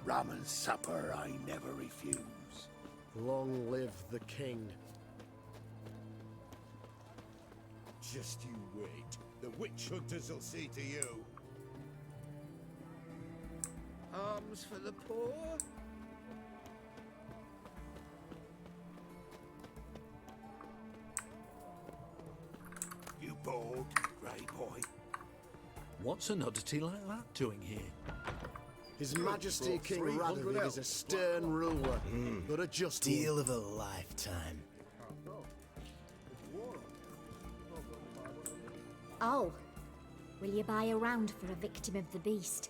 Rum and supper I never refuse. Long live the king. Just you wait. The witch hunters will see to you. Alms for the poor? You bold, grey boy. What's an oddity like that doing here? His Majesty King Radovid is a stern ruler, but a just Deal of a lifetime. Oh, will you buy a round for a victim of the beast?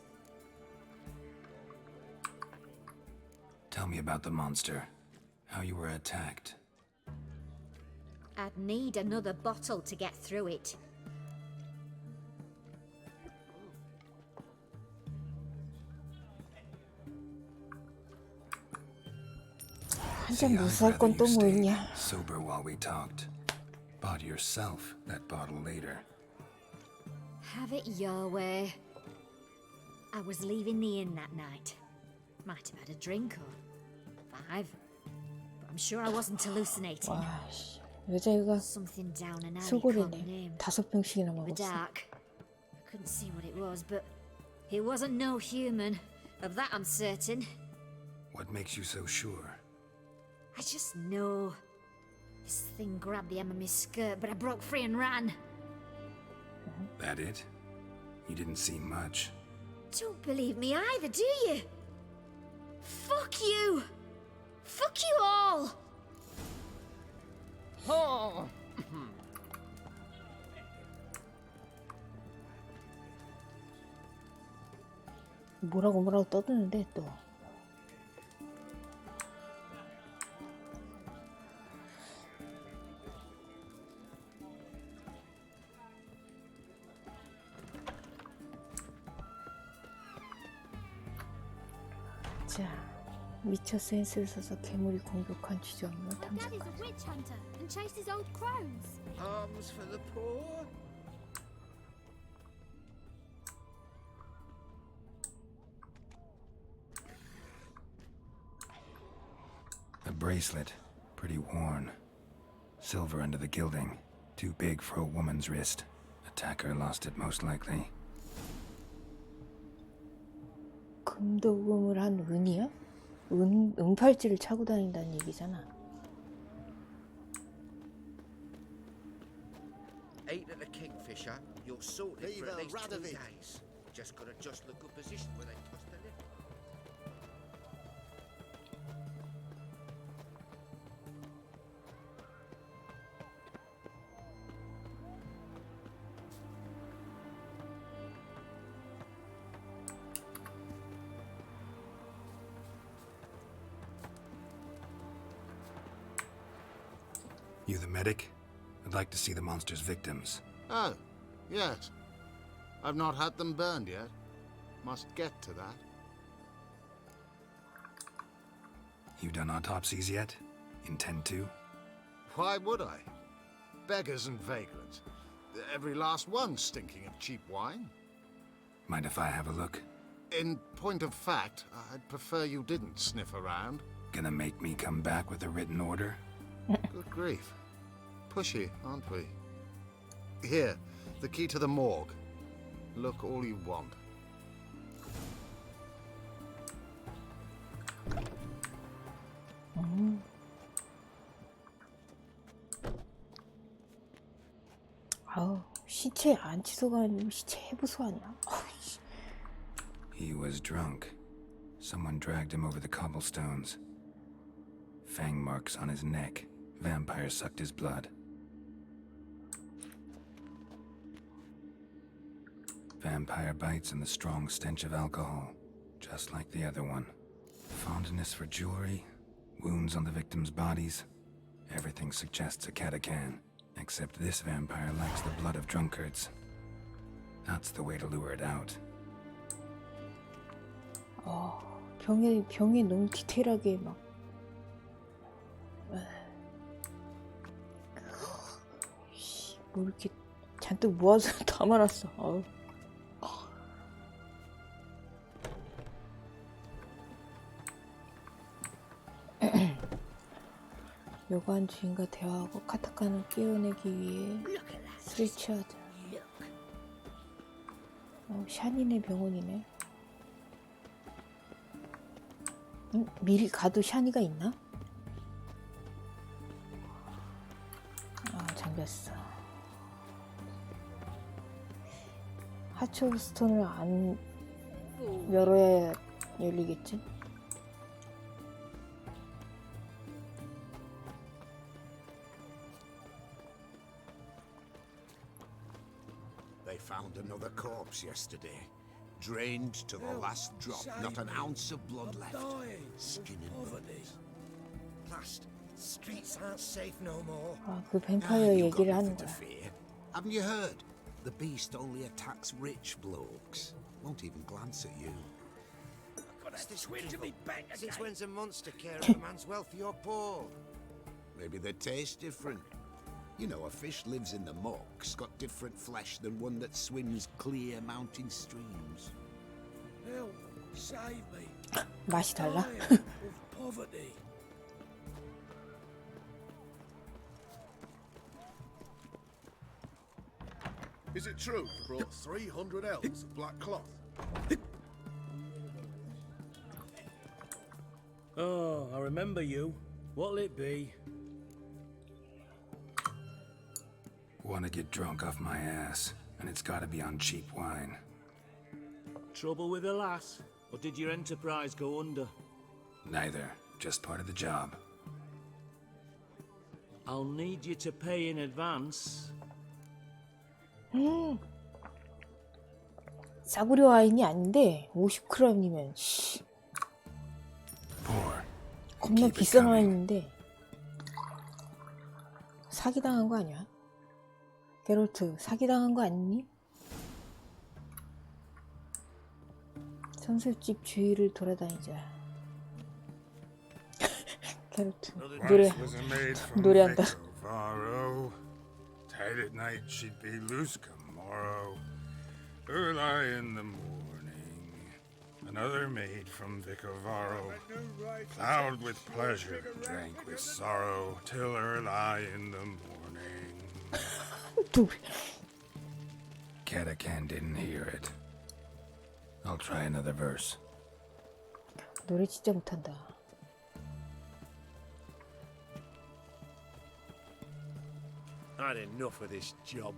Tell me about the monster. How you were attacked. I'd need another bottle to get through it. See, I'd rather you stayed sober while we talked. Bought yourself that bottle later. Have it your way. I was leaving the inn that night. Might have had a drink or 5. But I'm sure I wasn't hallucinating. 와, 여자애가 Something down an alley called 술고래네. name. 5병씩이나 The 먹었어. dark. I couldn't see what it was, but it wasn't no human. Of that I'm certain. What makes you so sure? I just know. This thing grabbed the hem of my skirt, but I broke free and ran. That it? You didn't see much. Don't believe me either, do you? Fuck you! Fuck you all! Oh. 뭐라고 떠드는데 또. 자, 위쳐 센스를 써서 괴물이 공격한 지점을 Dad is 탐색하자. a witch hunter and chases old crows. Alms for the poor? A bracelet, pretty worn. Silver under the gilding. Too big for a woman's wrist. Attacker lost it most likely. 금도금을 한 은이야? 은팔찌를 차고 다닌다는 얘기잖아. Eight at the Kingfisher, you're sorted for at least 2 days. Just gotta adjust the good position where they toss the lip. You the medic? I'd like to see the monster's victims. Oh, yes. I've not had them burned yet. Must get to that. You done autopsies yet? Intend to? Why would I? Beggars and vagrants. Every last one stinking of cheap wine. Mind if I have a look? In point of fact, I'd prefer you didn't sniff around. Gonna make me come back with a written order? Good grief. Pushy, aren't we? Here, the key to the morgue. Look all you want. 아우, 시체 안치소가 아니고 시체 해부소 아니야? He was drunk. Someone dragged him over the cobblestones. Fang marks on his neck. Vampire sucked his blood. Vampire bites and the strong stench of alcohol, just like the other one. Fondness for jewelry, wounds on the victims' bodies. Everything suggests a catacan, except this vampire likes the blood of drunkards. That's the way to lure it out. 병에 너무 디테일하게 막. 뭐 이렇게 잔뜩 모아서 담아놨어. 요구한 주인과 대화하고 카타카를 깨어내기 위해 스위치하자. 샤니네 병원이네. 미리 가도 샤니가 있나? 잠겼어. 하츠 스톤을 안 열어야 열리겠지? They found another corpse yesterday. Drained to the last drop, not an ounce of blood left. Skin and bones. Last, streets aren't safe no more. 그 뱀파이어 You've got 얘기를 하는 nothing to 거야. fear. Haven't you heard? The beast only attacks rich blokes. Won't even glance at you. What's this evil? Since when's a monster care of a man's wealthy or poor? Maybe they taste different. You know, a fish lives in the muck's got different flesh than one that swims clear mountain streams. Help, save me. 맛이 달라? Dying of poverty. Is it true you brought 300 elms of black cloth? Oh, I remember you. What'll it be? Want to get drunk off my ass, and it's gotta be on cheap wine. Trouble with the lass? Or did your enterprise go under? Neither, just part of the job. I'll need you to pay in advance. 싸구려 와인이 아닌데 50크럼이면 Pour. 겁나 Keep it 비싼 coming. 와인인데 사기당한 거 아니야? 게롤트 사기당한 거 아니니? 선술집 주위를 돌아다니자. 게롤트 노래한다. Tight at night she'd be loose come morrow. Early in the morning, another maid from Vicovaro, plowed with pleasure, drank with sorrow, till early in the morning. Catacan didn't hear it. I'll try another verse. 노래 진짜 못한다. Had enough of this job.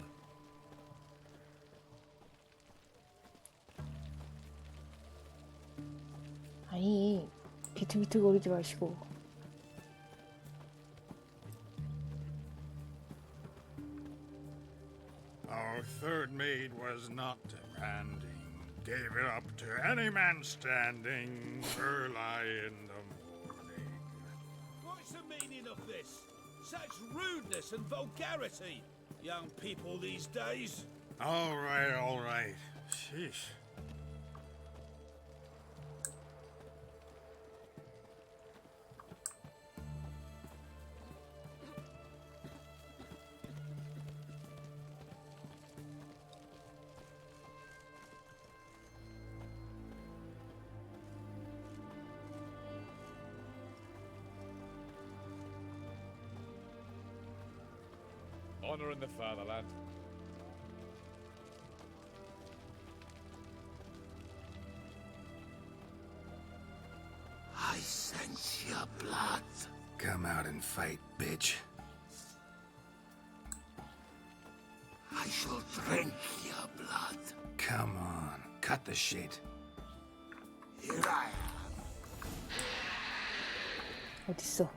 아니 비틀비틀거리지 마시고. Our third maid was not demanding, gave it up to any man standing, early in the morning. What's the meaning of this? Such rudeness and vulgarity. Young people these days. All right. Sheesh. Honor in the fatherland. I sense your blood. Come out and fight, bitch. I shall drink your blood. Come on, cut the shit. Here I am. 어딨어?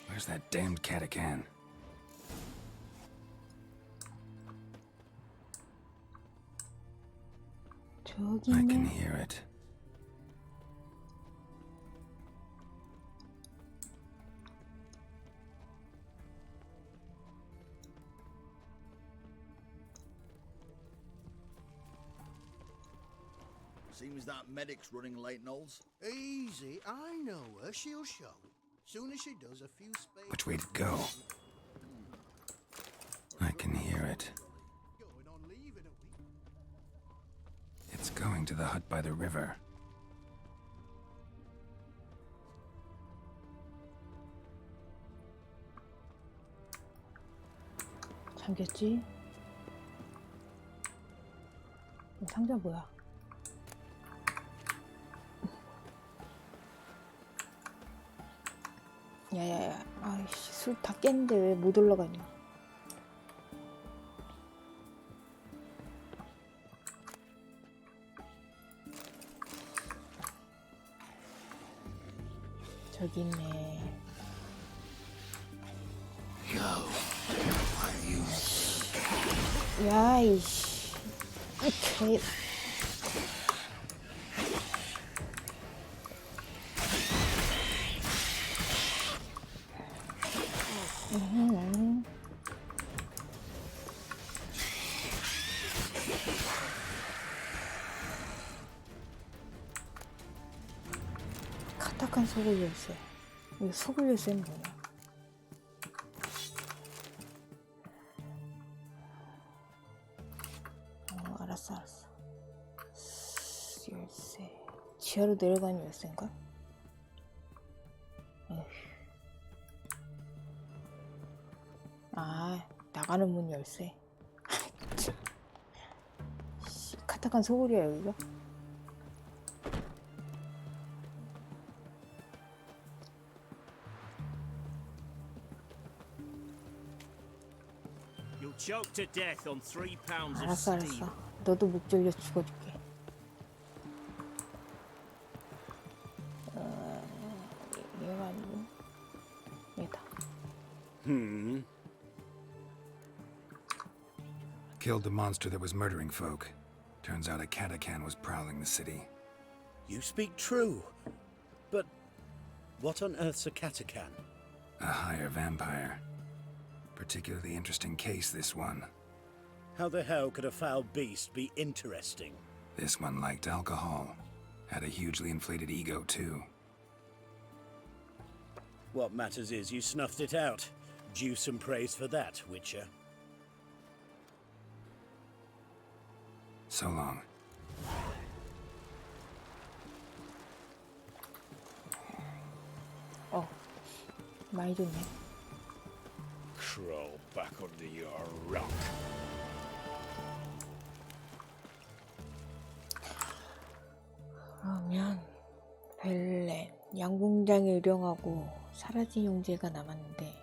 Where's that damned Catacan? 저기 I can 있네. hear it. Seems that medic's running late, Knowles. Easy, I know her. She'll show. Soon as she does, a few spades. Which way to go? I can hear it. It's going to the hut by the river. 잠겼지? 상자 뭐야? 야야야, 아이씨, 술 다 깼는데 왜 못 올라가냐? 저기 있네. 야, 이씨. 오케이. 카타칸 소굴 열쇠. 이거 소굴 열쇠는 뭐야? 알았어. 열쇠. 지하로 내려가는 열쇠인가? 에휴. 아, 나가는 문 열쇠. 카타칸 소굴이야, 여기가? Choked to death on 3 pounds of 알았어. steel. 너도 목 졸려 죽어줄게. 얘가 아니고 얘다. Killed the monster that was murdering folk. Turns out a catacan was prowling the city. You speak true. But what on earth's a catacan? A higher vampire. Particularly interesting case, this one. How the hell could a foul beast be interesting? This one liked alcohol. Had a hugely inflated ego, too. What matters is you snuffed it out. Due some praise for that, Witcher. So long. 많이 좋네. Crawl back under your rock. 그러면 벨렌, 양궁장에 유령하고 사라진 형제가 남았는데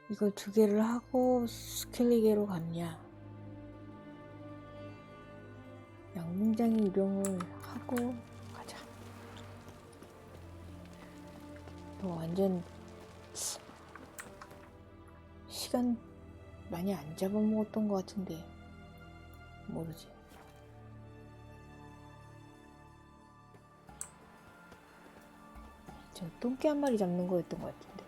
이걸 2개를 하고 스켈리게로 갔냐, 양궁장에 유령을 하고 가자. 너 완전 시간 많이 안 잡아먹었던 것 같은데 모르지. 저 똥개 한 마리 잡는 거였던 것 같은데.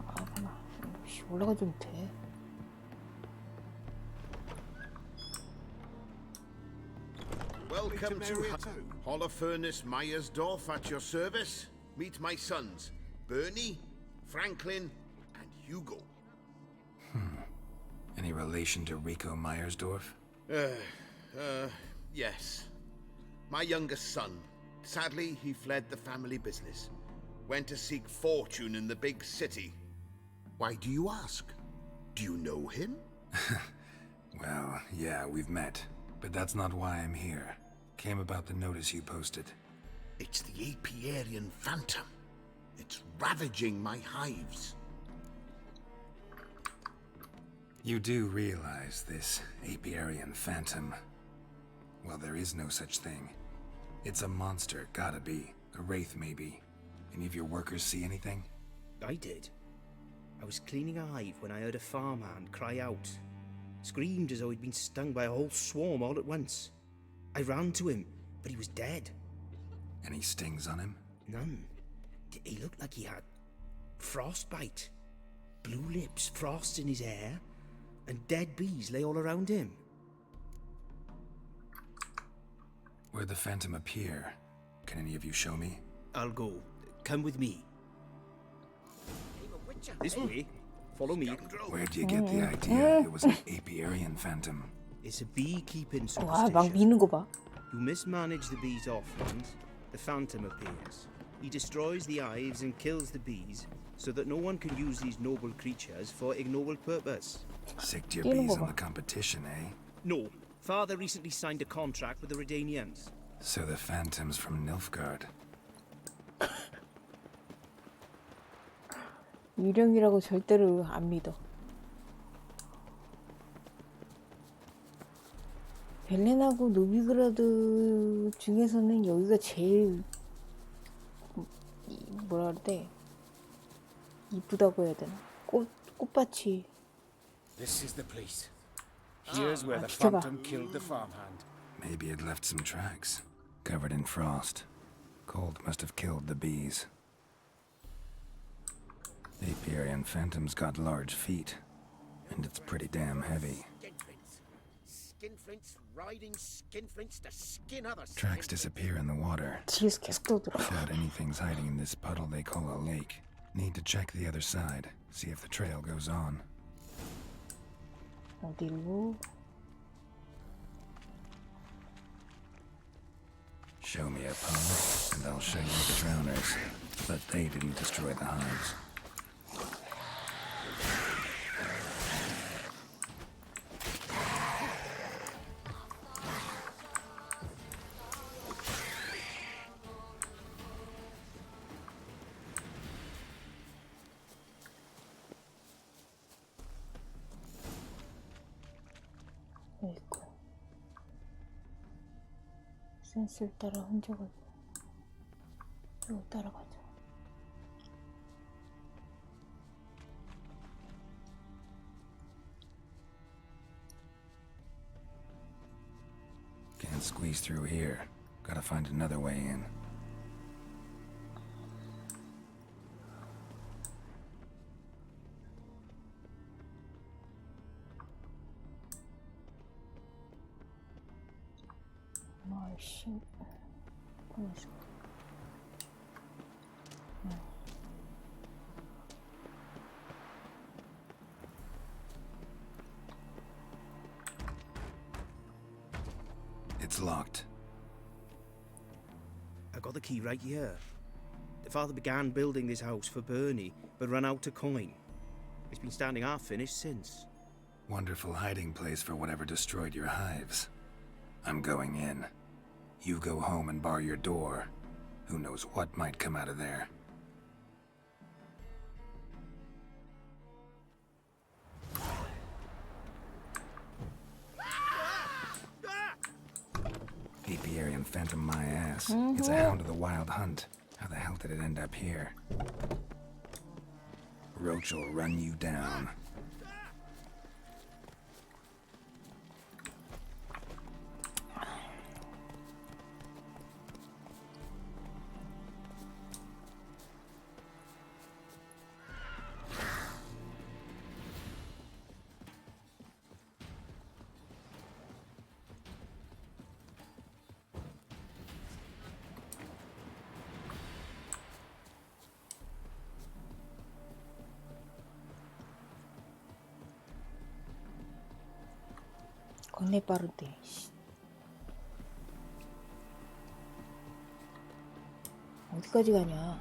아, 가만. 올라가지 못해. Welcome to Holofernes Meyersdorf at your service. Meet my sons, Bernie, Franklin, and Hugo. Any relation to Rico Meyersdorf? Yes. My youngest son. Sadly, he fled the family business. Went to seek fortune in the big city. Why do you ask? Do you know him? Well, yeah, we've met. But that's not why I'm here. Came about the notice you posted. It's the Apiarian Phantom. It's ravaging my hives. You do realize this Apiarian Phantom? Well, there is no such thing. It's a monster, gotta be. A wraith, maybe. Any of your workers see anything? I did. I was cleaning a hive when I heard a farmhand cry out. Screamed as though he'd been stung by a whole swarm all at once. I ran to him, but he was dead. Any stings on him? None. He looked like he had frostbite. Blue lips, frost in his hair, and dead bees lay all around him. Where'd the phantom appear? Can any of you show me? I'll go. Come with me. This way. Follow me. Where'd you get the idea it was an apiarian phantom? It's a beekeeping 와, 막 미는 거 봐. You mismanage the bees' offland, the phantom appears. He destroys the hives and kills the bees, so that no one can use these noble creatures for ignoble purpose. Sicked your bees on the competition, eh? No. Father recently signed a contract with the Redanians. So the phantom's from Nilfgaard. 유령이라고 절대로 안 믿어. 벨렌하고 노비그라드 중에서는 여기가 제일 뭐라 그래? 이쁘다고 해야 되나? 꽃밭이. This is the place. Here's where the 비켜봐. phantom killed the farmhand. Maybe it left some tracks, covered in frost. Cold must have killed the bees. Apiarian phantom's got large feet, and it's pretty damn heavy. Skinflints riding skinflints to skin other Tracks disappear in the water. 뒤에서 계속 떠들어. Doubt anything's hiding in this puddle they call a lake. Need to check the other side, see if the trail goes on. 어디로? Show me a pond, and I'll show you the drowners. But they didn't destroy the hives. 여기 있고. 센스를 따라 흔적을 여기 따라가자. Can't squeeze through here. Gotta find another way in. 아이씨. 꺼내줘. It's locked. I got the key right here. The father began building this house for Bernie, but ran out of coin. It's been standing half finished since. Wonderful hiding place for whatever destroyed your hives. I'm going in. You go home and bar your door. Who knows what might come out of there. Apiarian phantom my ass. It's a hound of the wild hunt. How the hell did it end up here? Roach will run you down. 겁내 빠른데. 어디까지 가냐?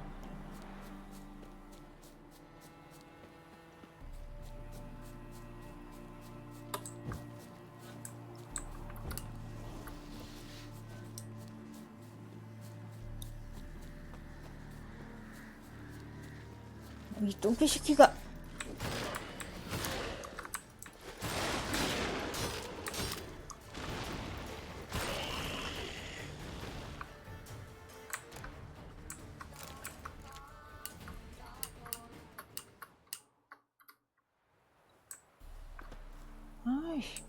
이 똥개 새끼가. 아이씨,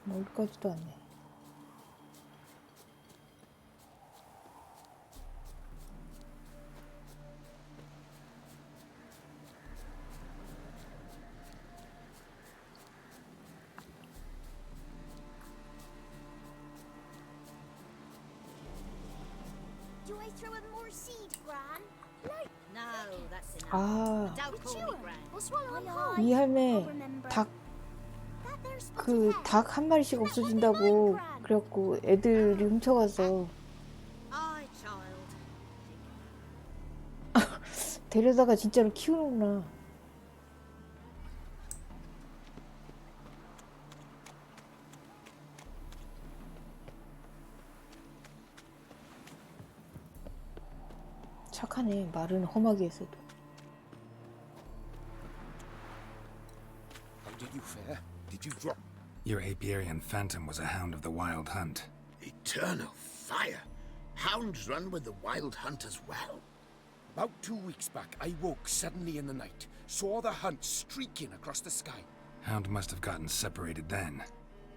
멀리까지도 안 해. Do I throw in more seed, Gran? Like No, that's enough. 아, Don't call me Gran. We'll swallow 'em whole. 이 할매 Remember. 닭 That there's 그 닭 한 마리씩 없어진다고 그래갖고 애들이 훔쳐가서 Aye, child. 데려다가 진짜로 키우는구나. 착하네. 말은 험하게 했어도. How did you fare? Did you drop? Your apiarian phantom was a hound of the wild hunt. Eternal fire! Hounds run with the wild hunt as well. About 2 weeks back, I woke suddenly in the night, saw the hunt streaking across the sky. Hound must have gotten separated then.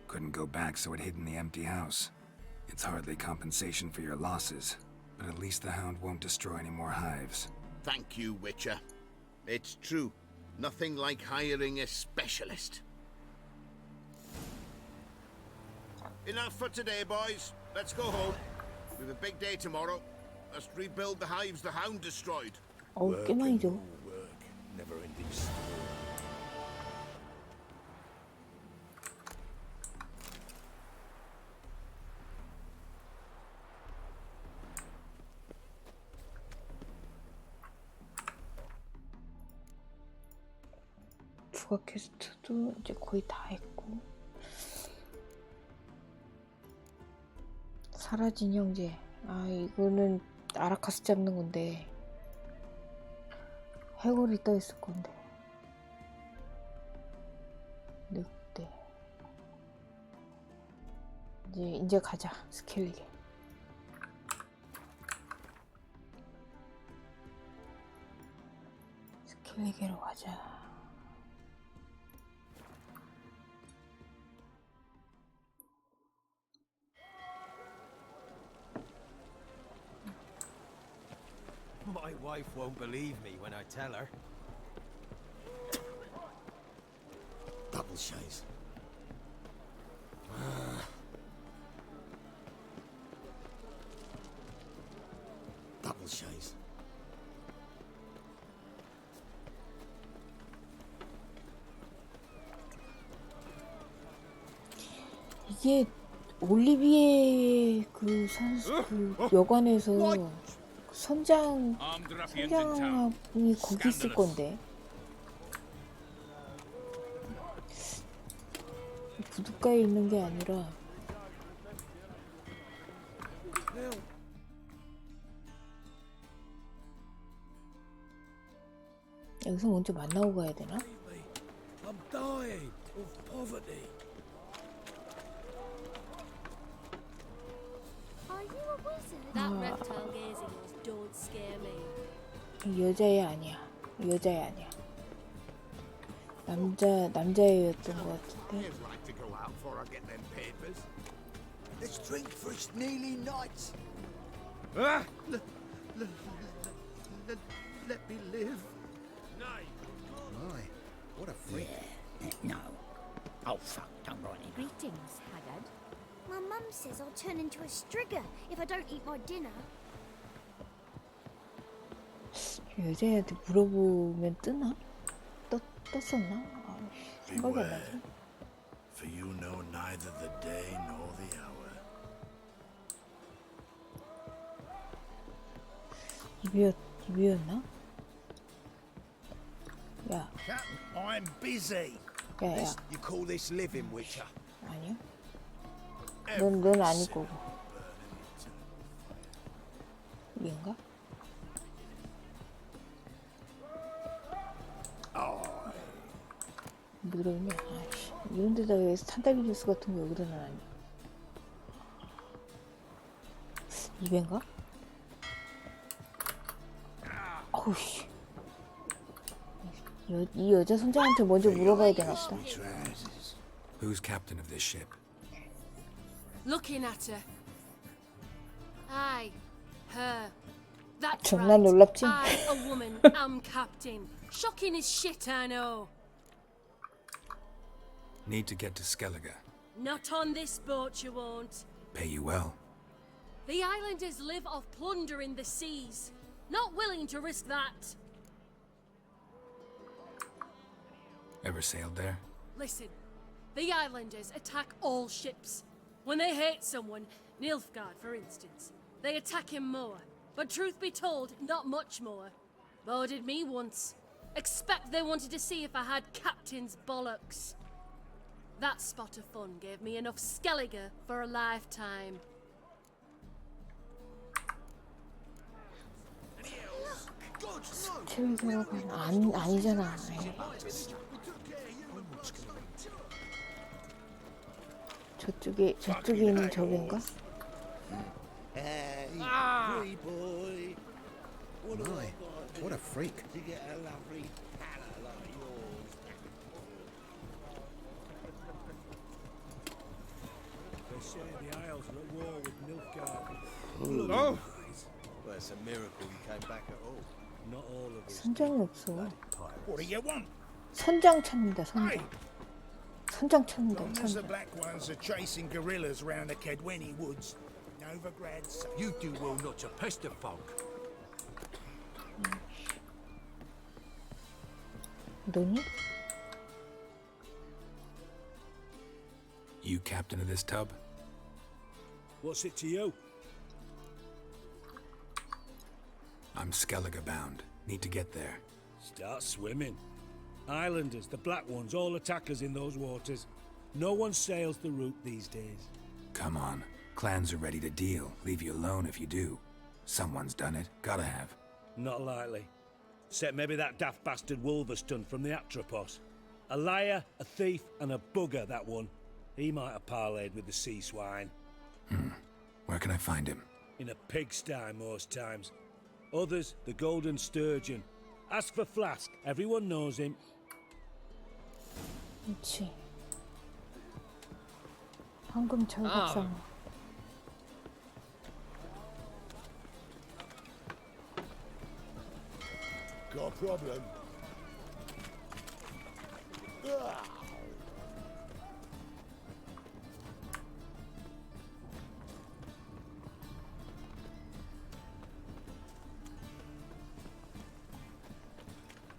Couldn't go back, so it hid in the empty house. It's hardly compensation for your losses, but at least the hound won't destroy any more hives. Thank you, Witcher. It's true. Nothing like hiring a specialist. Enough for today, boys. Let's go home. We've a big day tomorrow. Let's rebuild the hives the hound destroyed. 어우, 꽤 많이 줘. Work, never-ending story. 추가 퀘스트도 이제 거의 다 했고. 사라진 형제. 아, 이거는 아라카스 잡는 건데 해골이 떠 있을 건데. 늑대. 이제 가자. 스켈리게. 스켈리게로 가자. My wife won't believe me when I tell her. Double shies. Double shies. 이게 올리비에 그 선수 그 여관에서 선장이 거기 있을 건데. 부둣가에 있는 게 아니라 여기서 먼저 만나고 가야 되나? I'm dying of poverty. Are you a wizard? That reptile gaze of yours don't scare me. 여자애 아니야. 여자애 아니야. 남자애였던 것 같은데. I'd like to go out before I get them papers. Let's drink for it's nearly night. Ah! Let me live. Nay. My, what a freak. No. Oh, fuck, don't write it. Greetings, Haggard. My mum says I'll turn into a strigger if I don't eat my dinner. 여자애한테 물어보면 뜨나? 떴었나? 아, 생각이 안 나지. For you know neither the day nor the hour. 입이었나? 야. I'm busy. 야. You call this living, Witcher? 아니야. 넌 아닐 거고. 얘인가? 뭐 그러냐? 아이씨, 이런 데다가 왜 산딸기 주스 같은 거 여기다 놔놨냐? 입인가? 어우씨. 이 여자 선장한테 먼저 물어봐야 되나 보다. Who's captain of this ship? Looking at her. Aye, her. That's 정말 right. 놀랍지? I, a woman, am captain. Shocking as shit, I know. Need to get to Skellige. Not on this boat, you won't. Pay you well. The islanders live off plunder in the seas. Not willing to risk that. Ever sailed there? Listen, the islanders attack all ships. When they hate someone, Nilfgaard for instance, they attack him more. But truth be told, not much more. Boarded me once. Expect they wanted to see if I had captain's bollocks. That spot of fun gave me enough Skellige for a lifetime. 스켈리게가 아니잖아. 저쪽에 있는 저긴가? Hey, free boy. My, what a freak. To get a lovely pala like yours. They say the Isles are at war with Nilfgaard. Oh! Well, it's a miracle you came back at all. Not all of us. 선장이 없어. What do you want? 선장 찾는다. 선장 찾는다. Long as the 선장. black ones are chasing guerrillas around the Kedweni woods, Novigrad's safe. You do well not to pester folk. 너니? You captain of this tub? What's it to you? I'm Skellige bound. Need to get there. Start swimming. Islanders, the black ones, all attackers in those waters. No one sails the route these days. Come on. Clans are ready to deal. Leave you alone if you do. Someone's done it. Gotta have. Not likely. Except maybe that daft bastard Wolverstone from the Atropos. A liar, a thief, and a bugger, that one. He might have parlayed with the sea swine. Where can I find him? In a pigsty most times. Others, the Golden Sturgeon. Ask for Flask. Everyone knows him. 그렇지. 방금 철갑상. Got a problem.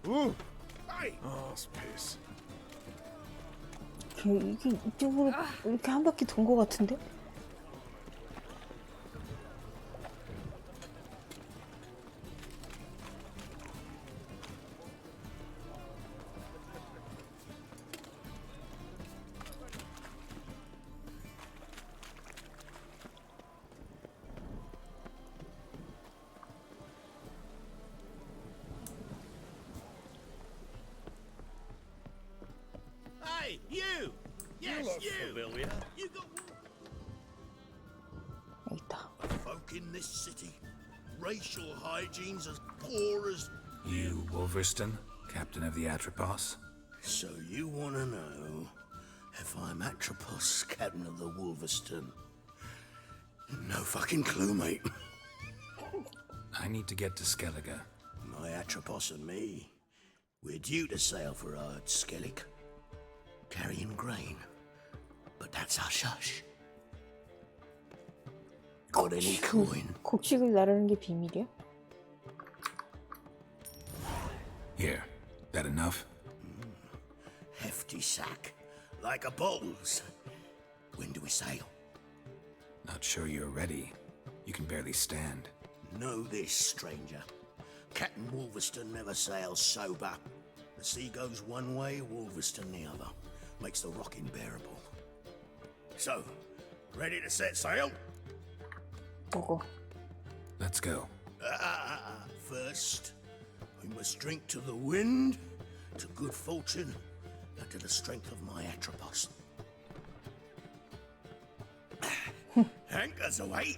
Ooh. Hey! Arse piss. 이게 이쪽으로 이렇게 한 바퀴 돈 거 같은데? Hey, you! Yes, look you! familiar. You got 여기 있다. folk in this city. Racial hygiene's as poor as... You, Wolverstone, captain of the Atropos? So you want to know if I'm Atropos, captain of the Wolverstone? No fucking clue, mate. I need to get to Skellige. My Atropos and me, we're due to sail for Ard Skellig, carrying grain. But that's hush-hush. Got any coin? 곡식을 나르는 게 비밀이야? Here. That enough? Hefty sack, like a bull's. When do we sail? Not sure you're ready. You can barely stand. Know this, stranger. Captain Wolverstone never sails sober. The sea goes one way, Wolverstone the other. Makes the rocking bearable. So, ready to set sail? 보고. Let's go. First, we must drink to the wind, to good fortune, and to the strength of my Atropos. Anchors away.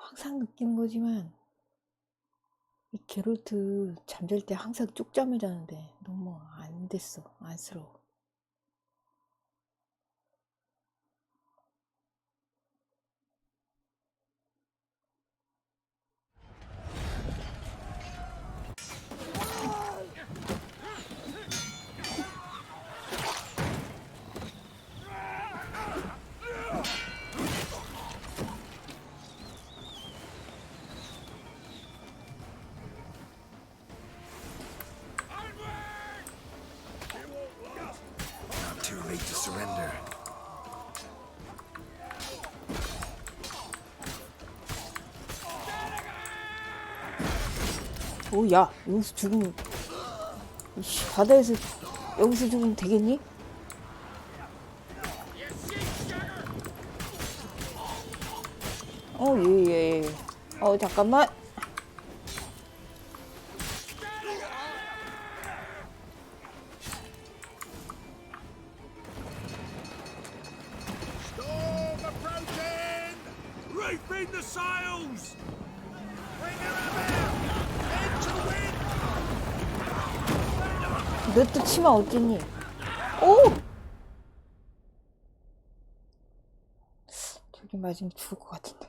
항상 느끼는 거지만 이 게롤트 잠잘 때 항상 쪽잠을 자는데 너무 안 됐어. 안쓰러워. Too late to surrender. 오, 야, 여기서 죽으면 이씨, 바다에서 여기서 죽으면 되겠니? 예. 잠깐만. Storm approaching! Reefing the sails! Bring her about! Into wind! 몇 대 치면 어쩌니? 오! 저기 맞으면 죽을 것 같은데.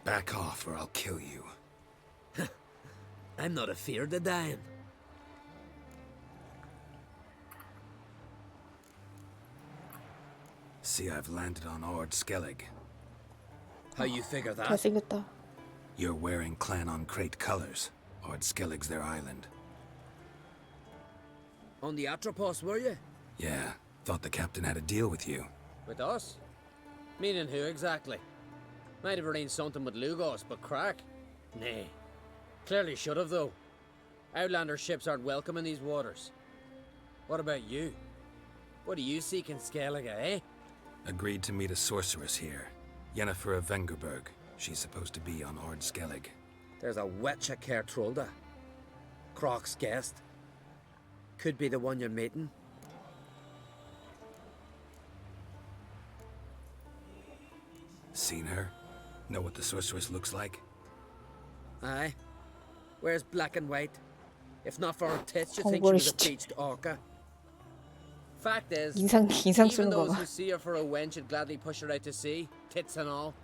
Back off or I'll kill you. I'm not afeard of dying. See, I've landed on Ord Skellig. How you figure that? 잘생겼다. You're wearing Clan on Crate colors. Ord Skellig's their island. On the Atropos, were you? Yeah, thought the captain had a deal with you. With us? Meaning who exactly? Might have arranged something with Lugos, but crack? Nay. Clearly should have, though. Outlander ships aren't welcome in these waters. What about you? What do you seek in Skellige, eh? Agreed to meet a sorceress here. Yennefer of Vengerberg. She's supposed to be on Ord Skellig. There's a wetcha Kertrolda. Croc's guest. Could be the one you're meeting. Seen her? Know what the sorceress looks like? Aye. Wears black and white. If not for her tits, you'd Oh, think she was a worst. beached orca. Fact is, 인상 even 쓰는 거 those 봐. who see her for a wench would gladly push her out to sea, tits and all.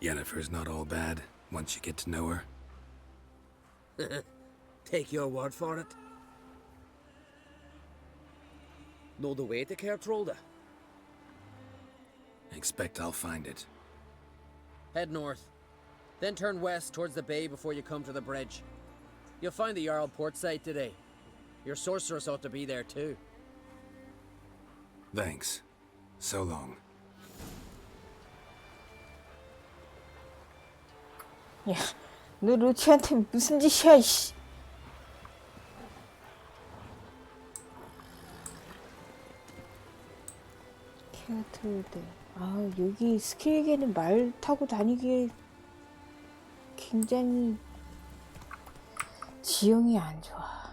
Yennefer's not all bad, once you get to know her. Take your word for it. Know the way to Kertrolda? Expect I'll find it. Head north. Then turn west towards the bay before you come to the bridge. You'll find the Jarl port site today. Your sorceress ought to be there too. Thanks. So long. 야, 너 로치한테 무슨 짓이야, 이씨. 케어트월드. 아, 여기 스켈리게는 말 타고 다니기에 굉장히 지형이 안 좋아.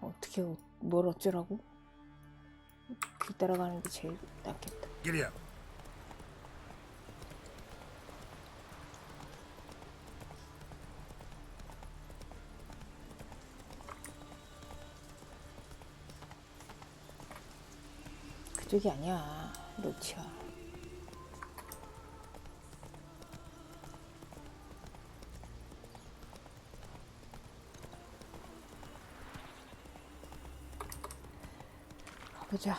어떻게 뭘 어쩌라고? 길 따라가는 게 제일 낫겠다. Giddy up. 그쪽이 아니야, 로치야. 가보자.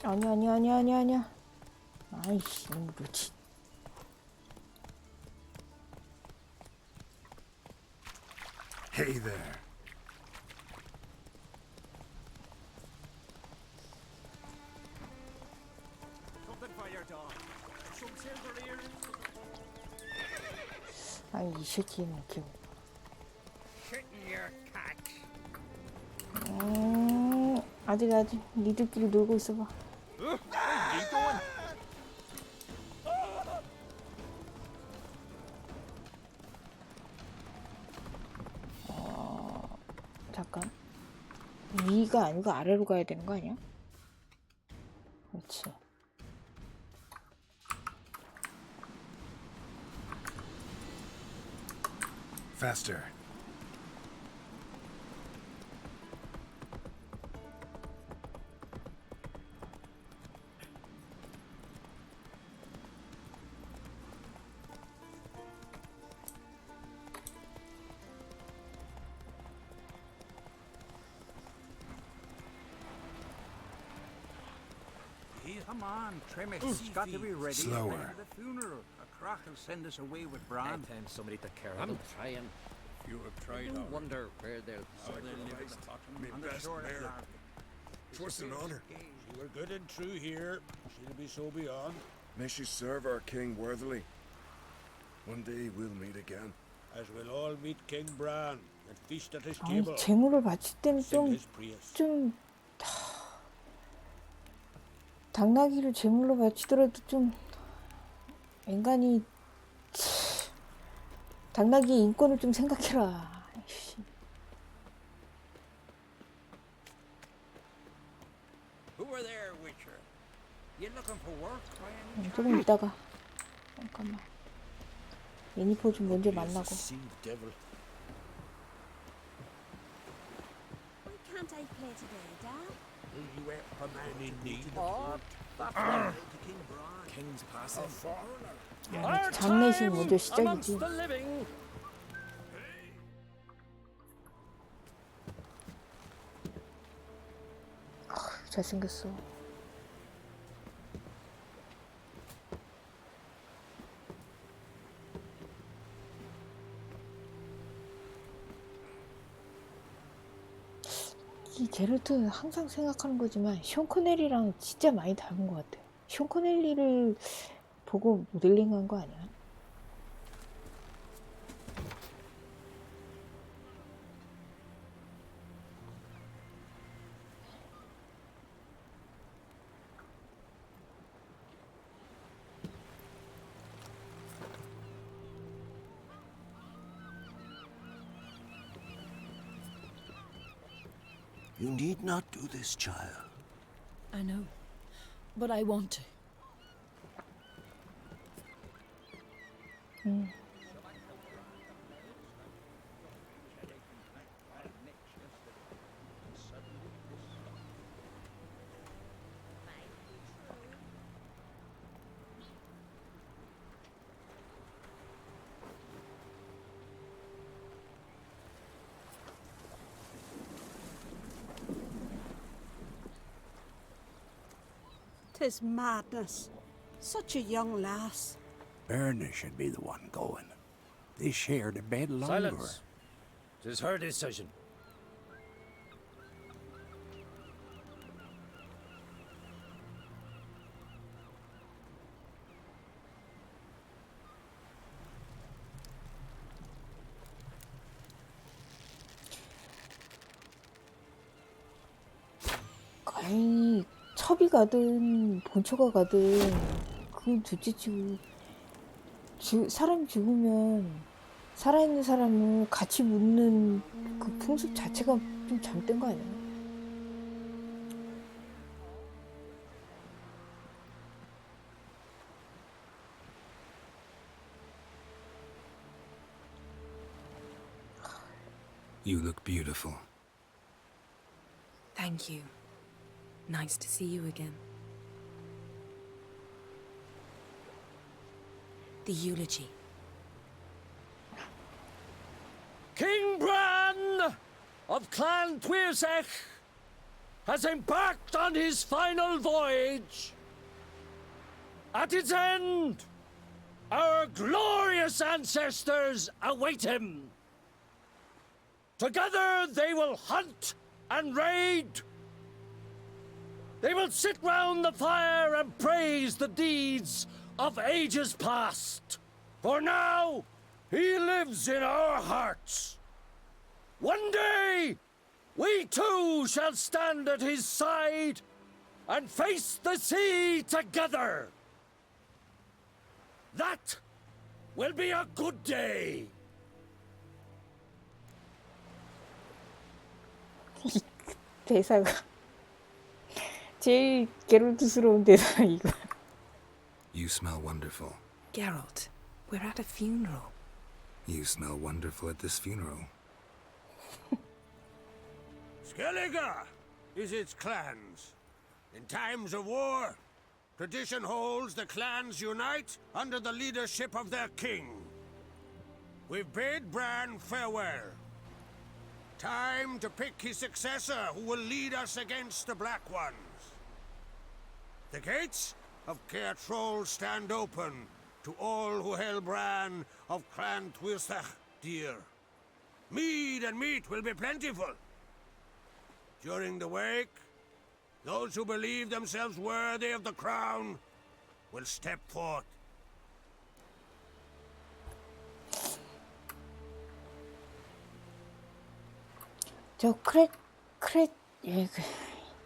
아니야. 아이씨, 로치. Hey there. Something for your dog. Some silver earrings. 아니 이 새끼는 이렇게. 아직 니들끼리 놀고 있어봐. 잠깐. 위가 아니고 아래로 가야 되는 거 아니야? 그렇지. Faster. Come on, trim it. It's got to be ready. Slower. For the funeral. A crack will send us away with Bran. Time somebody to care. I'm trying. You have tried. I wonder where they'll. How they'll live at the bottom. On the shore of Larry. Twas an honor. She were good and true here. She'll be so beyond. May she serve our king worthily. One day we'll meet again. As we'll all meet King Bran and feast at his 아니 table. 재물을 바칠 때는 Sing his praise. 좀 당나귀를 제물로 바치더라도 좀 인간이 당나귀의 인권을 좀 생각해라. Who are there, Witcher? You looking for work? 조금 있다가 잠깐만 예니퍼 좀 먼저 만나고. Why can't I play today, Dad? You went for man in need. King's passing. 장례식 먼저 시작이지. 잘생겼어. 이 게롤트 항상 생각하는 거지만 션 코넬리랑 진짜 많이 다른 것 같아. 션 코넬리를 보고 모델링한 거 아니야? You need not do this, child. I know, but I want to. Tis madness. Such a young lass. Erna should be the one going. They shared a bed longer. Silence. 'Tis her decision. 아니 첩이 가든 본초가 가든 그건 둘째치고 사람이 죽으면 살아있는 사람을 같이 묻는 그 풍습 자체가 좀 잘못된 거 아니야? You look beautiful. Thank you. Nice to see you again. The eulogy. King Bran of Clan Twirsech has embarked on his final voyage. At its end, our glorious ancestors await him. Together they will hunt and raid. They will sit round the fire and praise the deeds of ages past. For now, he lives in our hearts. One day, we too shall stand at his side and face the sea together. That will be a good day. 대사가 제일 게롤트스러운 대사 이거. You smell wonderful. Geralt, we're at a funeral. You smell wonderful at this funeral. Skellige is its clans. In times of war, tradition holds the clans unite under the leadership of their king. We've bid Bran farewell. Time to pick his successor who will lead us against the Black Ones. The gates of Caer Troll stand open to all who hail Bran of Clan Twistach dear. Mead and meat will be plentiful. During the wake, those who believe themselves worthy of the crown will step forth. 저 예,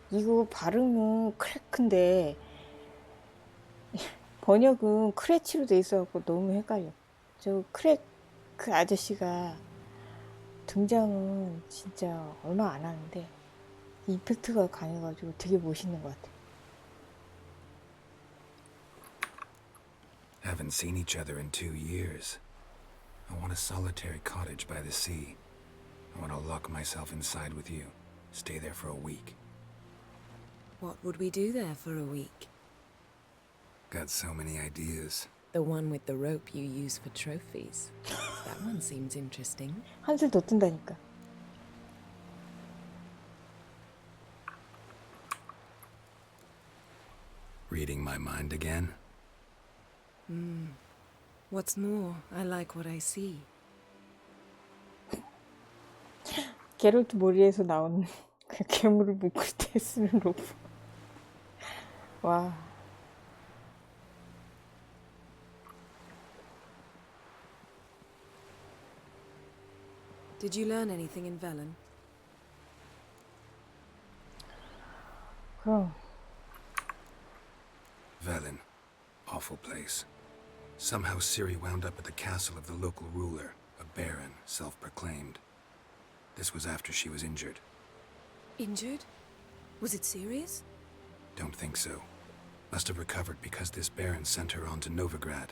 이거 발음은 크래크인데 번역은 크래치로 돼 있어갖고 너무 헷갈려. 저 크래크 아저씨가 등장은 진짜 얼마 안 하는데 이펙트가 강해가지고 되게 멋있는 것 같아. Haven't seen each other in 2 years. I want a solitary cottage by the sea. I want to lock myself inside with you. Stay there for a week. What would we do there for a week? Got so many ideas. The one with the rope you use for trophies. That one seems interesting. 한술 더 뜬다니까. Reading my mind again? What's more, I like what I see. 게롤트 머리에서 나온 그 괴물을 묶을 때 쓰는 로프. 와. Did you learn anything in Velen? 그럼. Velen. Awful place. Somehow Ciri wound up at the castle of the local ruler, a baron, self-proclaimed. This was after she was injured. Injured? Was it serious? Don't think so. Must have recovered because this baron sent her on to Novigrad.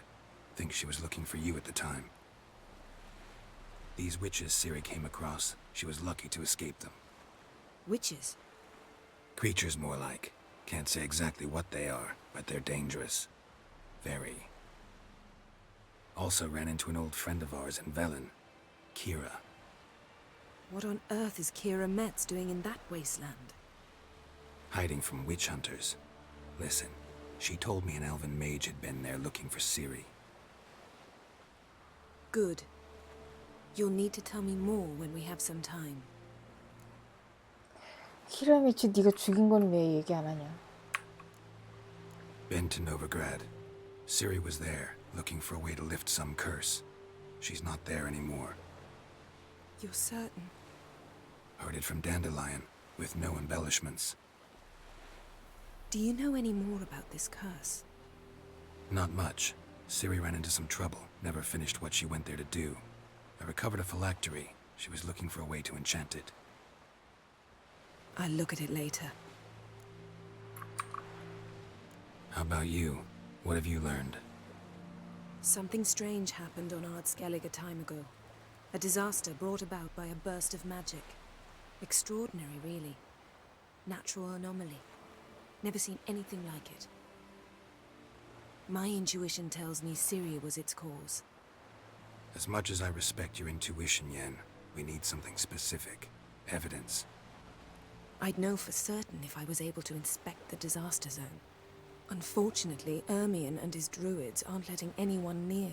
Think she was looking for you at the time. These witches Ciri came across, she was lucky to escape them. Witches? Creatures more like. Can't say exactly what they are, but they're dangerous. Very. Also ran into an old friend of ours in Velen, Kira. What on earth is Kira Metz doing in that wasteland? Hiding from witch hunters. Listen, she told me an elven mage had been there looking for Ciri. Good. You'll need to tell me more when we have some time. 키라미치 네가 죽인 건 왜 얘기 안 하냐? Been to Novigrad. Ciri was there, looking for a way to lift some curse. She's not there anymore. You're certain? Heard it from Dandelion, with no embellishments. Do you know any more about this curse? Not much. Ciri ran into some trouble, never finished what she went there to do. I recovered a phylactery. She was looking for a way to enchant it. I'll look at it later. How about you? What have you learned? Something strange happened on Ard Skellige a time ago. A disaster brought about by a burst of magic. Extraordinary, really. Natural anomaly. Never seen anything like it. My intuition tells me Ciri was its cause. As much as I respect your intuition, Yen, we need something specific. Evidence. I'd know for certain if I was able to inspect the disaster zone. Unfortunately, Ermion and his druids aren't letting anyone near.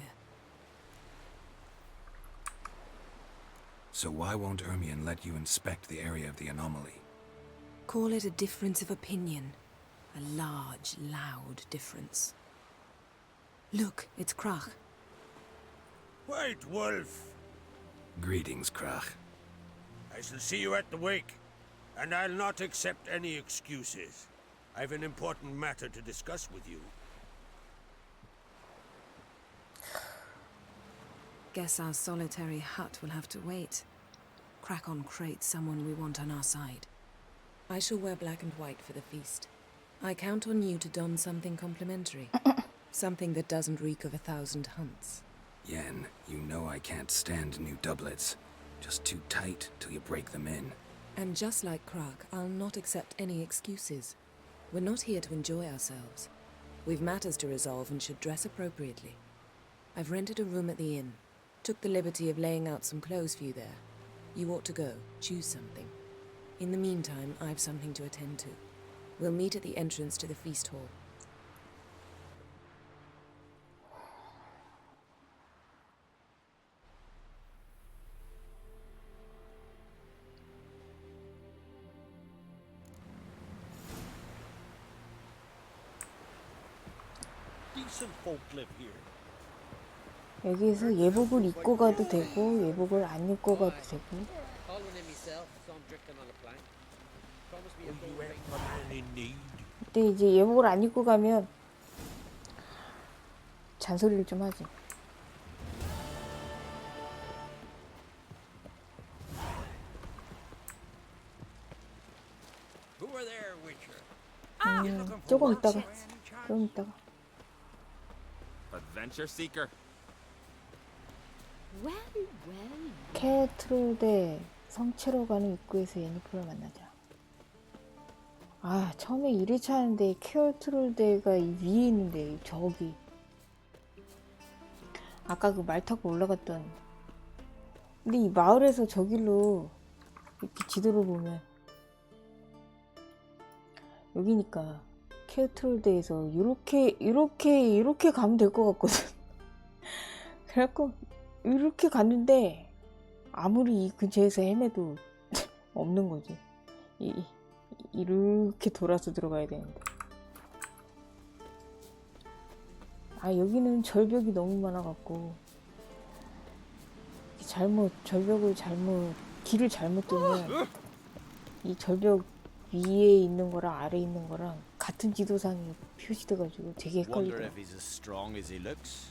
So why won't Ermion let you inspect the area of the anomaly? Call it a difference of opinion. A large, loud difference. Look, it's Krach. White Wolf! Greetings, Krach. I shall see you at the wake, and I'll not accept any excuses. I've an important matter to discuss with you. Guess our solitary hut will have to wait. Crack on crate someone we want on our side. I shall wear black and white for the feast. I count on you to don something complimentary. Something that doesn't reek of 1,000 hunts. Yen, you know I can't stand new doublets. Just too tight till you break them in. And just like Krach, I'll not accept any excuses. We're not here to enjoy ourselves. We've matters to resolve and should dress appropriately. I've rented a room at the inn. Took the liberty of laying out some clothes for you there. You ought to go. Choose something. In the meantime, I've something to attend to. We'll meet at the entrance to the feast hall. Decent folk live here. 여기에서 예복을 입고 가도 되고 예복을 안 입고 가도 되고. 근데 이제 예복을 안 입고 가면 잔소리를 좀 하지. 조금 있다가. Adventure seeker. 케어트롤드 성체로 가는 입구에서 예니퍼를 만나자. 아, 처음에 1회차 하는데 케어트롤드가 위에 있는데 저기 아까 그 말 타고 올라갔던. 근데 이 마을에서 저길로 이렇게 지도를 보면 여기니까 케어트롤드에서 이렇게 가면 될 것 같거든. 그래갖고 이렇게 갔는데 아무리 이 근처에서 헤매도 없는 거지. 이렇게 돌아서 들어가야 되는데. 아, 여기는 절벽이 너무 많아갖고 길을 잘못 돌면 이 절벽 위에 있는 거랑 아래에 있는 거랑 같은 지도상에 표시돼가지고 되게 헷갈리더라고. Wonder if he's as strong as he looks.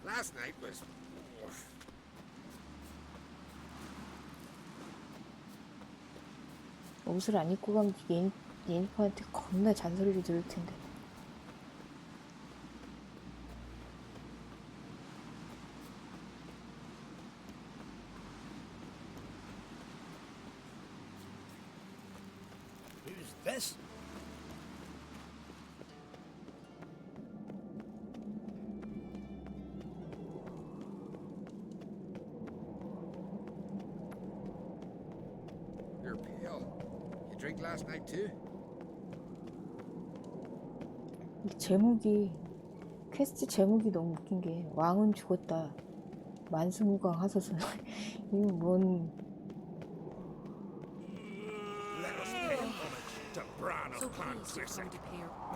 Last night was... 옷을 안 입고 가면 예니퍼한테 겁나 잔소리를 들을 텐데. Who's this? You're pale. You drink last night too? 이 제목이 퀘스트 제목이 너무 웃긴 게 왕은 죽었다. 만수무강 하소서. 이거 뭔?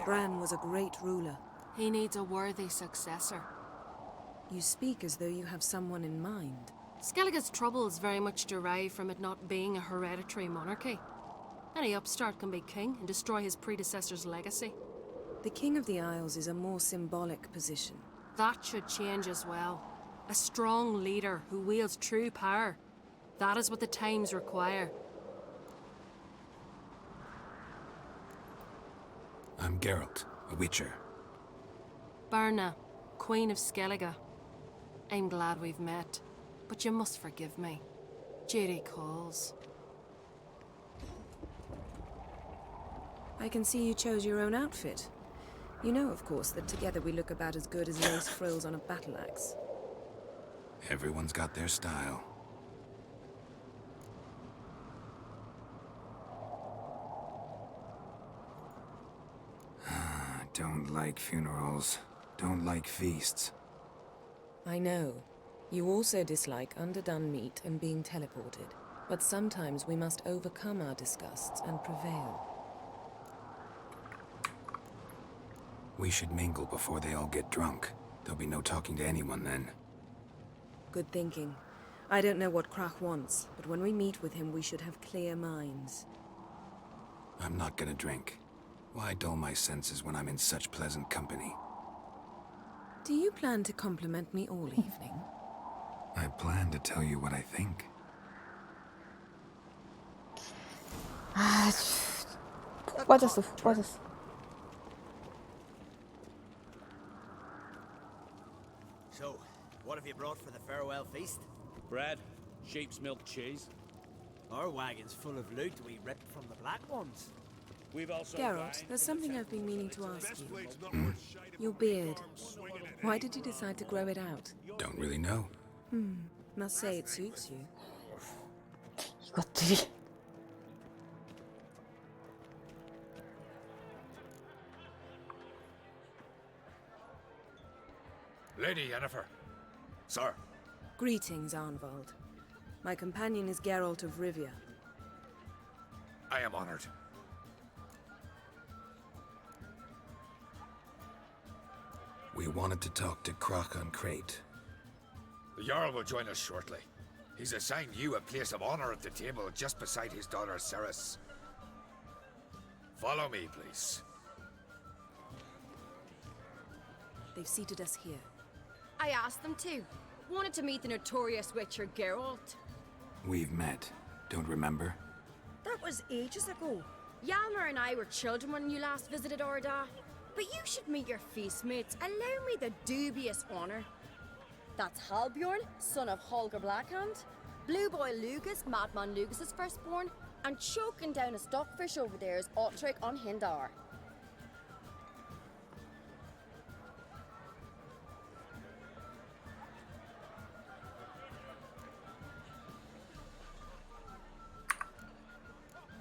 Bran was a great ruler. He needs a worthy successor. You speak as though you have someone in mind. Skellige's troubles very much derive from it not being a hereditary monarchy. Any upstart can be king and destroy his predecessor's legacy. The King of the Isles is a more symbolic position. That should change as well. A strong leader who wields true power. That is what the times require. I'm Geralt, a witcher. Berna, Queen of Skellige. I'm glad we've met, but you must forgive me. Duty calls. I can see you chose your own outfit. You know, of course, that together we look about as good as lace frills on a battle axe. Everyone's got their style. Don't like funerals. Don't like feasts. I know. You also dislike underdone meat and being teleported, but sometimes we must overcome our disgusts and prevail. We should mingle before they all get drunk. There'll be no talking to anyone then. Good thinking. I don't know what Krach wants, but when we meet with him, we should have clear minds. I'm not gonna drink. Why dull my senses when I'm in such pleasant company? Do you plan to compliment me all evening? I plan to tell you what I think. 아, 푹 빠졌어, 푹 빠졌어. So, what have you brought for the farewell feast? Bread, sheep's milk cheese. Our wagon's full of loot we ripped from the black ones. We've also Geralt, there's something I've been meaning to ask you. Your beard. Why did you decide to grow it out? Don't really know. Must say it suits you. 이것들이. Lady Yennefer. Sir. Greetings, Arnvald. My companion is Geralt of Rivia. I am honored. We wanted to talk to Krach on Crate. The Jarl will join us shortly. He's assigned you a place of honor at the table just beside his daughter Ceres. Follow me, please. They've seated us here. I asked them to. Wanted to meet the notorious witcher Geralt. We've met. Don't remember? That was ages ago. Hjalmar and I were children when you last visited Orda. But you should meet your feast mates. Allow me the dubious honor. That's Halbjorn, son of Holger Blackhand. Blue Boy Lugas, Madman Lugas' firstborn. And choking down a stockfish over there is Otric on Hindar.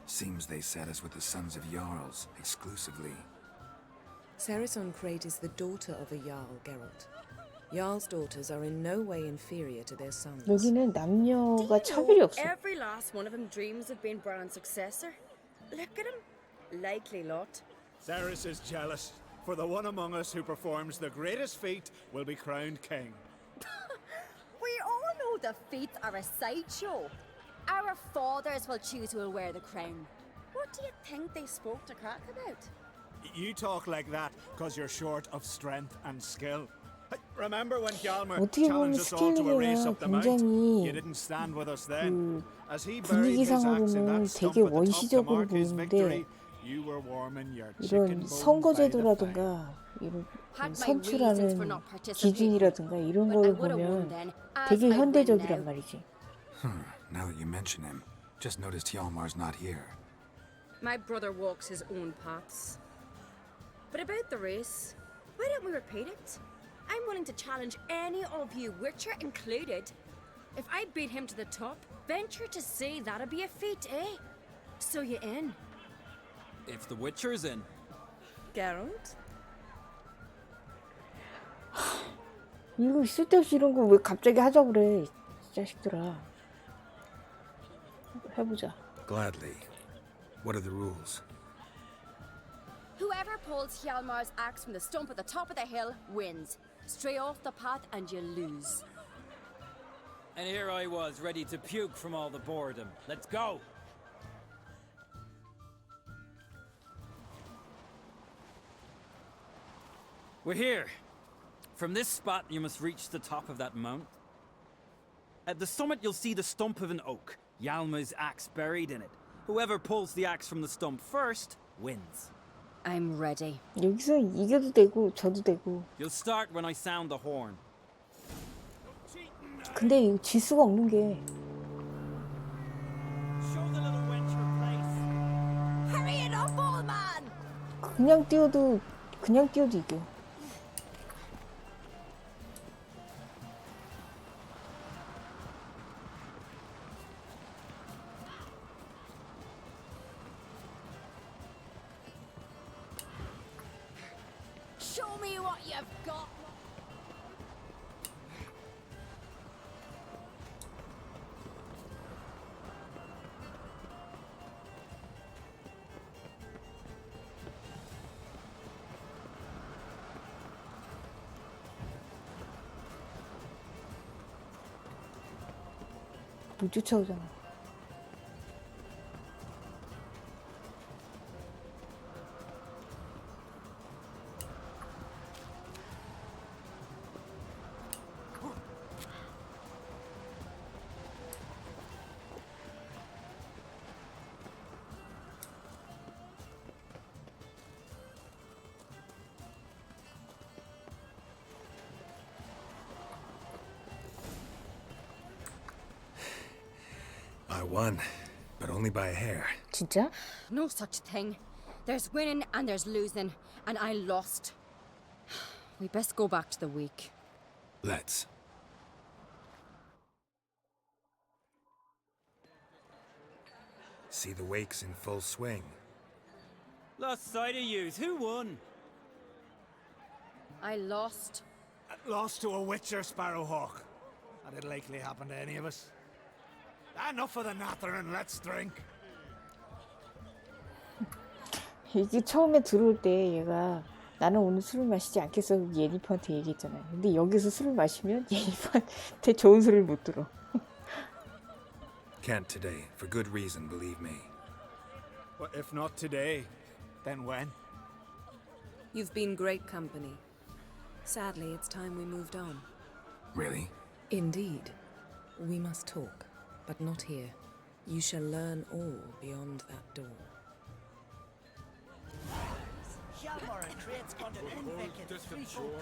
Seems they set us with the sons of Jarls, exclusively. Ceres on Crate is the daughter of a Jarl, Geralt. Jarl's daughters are in no way inferior to their sons. 여기는 남녀가 차별이 없어. Every last one of them dreams of being Bran's successor. Look at him. Likely lot. Ceres is jealous, for the one among us who performs the greatest feat will be crowned king. We all know the feats are a sideshow. Our fathers will choose who will wear the crown. What do you think they spoke to Krach about? You talk like that because you're short of strength and skill. Remember when Hjalmar 어떻게 보면 challenged us all to a race 스켈리게가 up the mount? 굉장히 You didn't stand with us then. As he buried his 분위기상으로는 axe in that stump 되게 at the top to 원시적으로 mark his 보이는데 victory, you were warming your chicken 이런 bones by the fire. 선거제도라든가 이런 선출하는 기준이라든가 이런 걸 보면 되게 현대적이란 말이지. Now that you mention him, just noticed Hjalmar's not here. My brother walks his own paths. But about the race, why don't we repeat it? I'm willing to challenge any of you, Witcher included. If I beat him to the top, venture to say that'd be a feat, eh? So you in? If the Witcher's in. Geralt? 이거 쓸데없이 이런 거 왜 갑자기 하자고 그래, 이 자식들아. 해보자. Gladly. What are the rules? Whoever pulls Hjalmar's axe from the stump at the top of the hill wins. Stray off the path and you lose. And here I was, ready to puke from all the boredom. Let's go! We're here. From this spot, you must reach the top of that mount. At the summit, you'll see the stump of an oak. Hjalmar's axe buried in it. Whoever pulls the axe from the stump first wins. I'm ready. 여기서 이겨도 되고 져도 되고. You'll start when I sound the horn. 근데 이거 질 수가 없는 게. Hurry it up, old man! 그냥 뛰어도 이겨. Show me what you've got. 못 쫓아오잖아. I won, but only by a hair. 진짜? No such thing. There's winning and there's losing, and I lost. We best go back to the week. Let's. See the wakes in full swing. Lost sight of yous. Who won? I lost. Lost to a witcher, Sparrowhawk. That'd likely happen to any of us. Enough of the nattering, let's drink. 이게 처음에 들어올 때 얘가 나는 오늘 술을 마시지 않겠어 예니퍼한테 얘기했잖아요. 근데 여기서 술을 마시면 예니퍼한테 좋은 소리를 못 들어. Can't today, for good reason, believe me. Well, if not today, then when? You've been great company. Sadly, it's time we moved on. Really? Indeed. We must talk, but not here. You shall learn all beyond that door.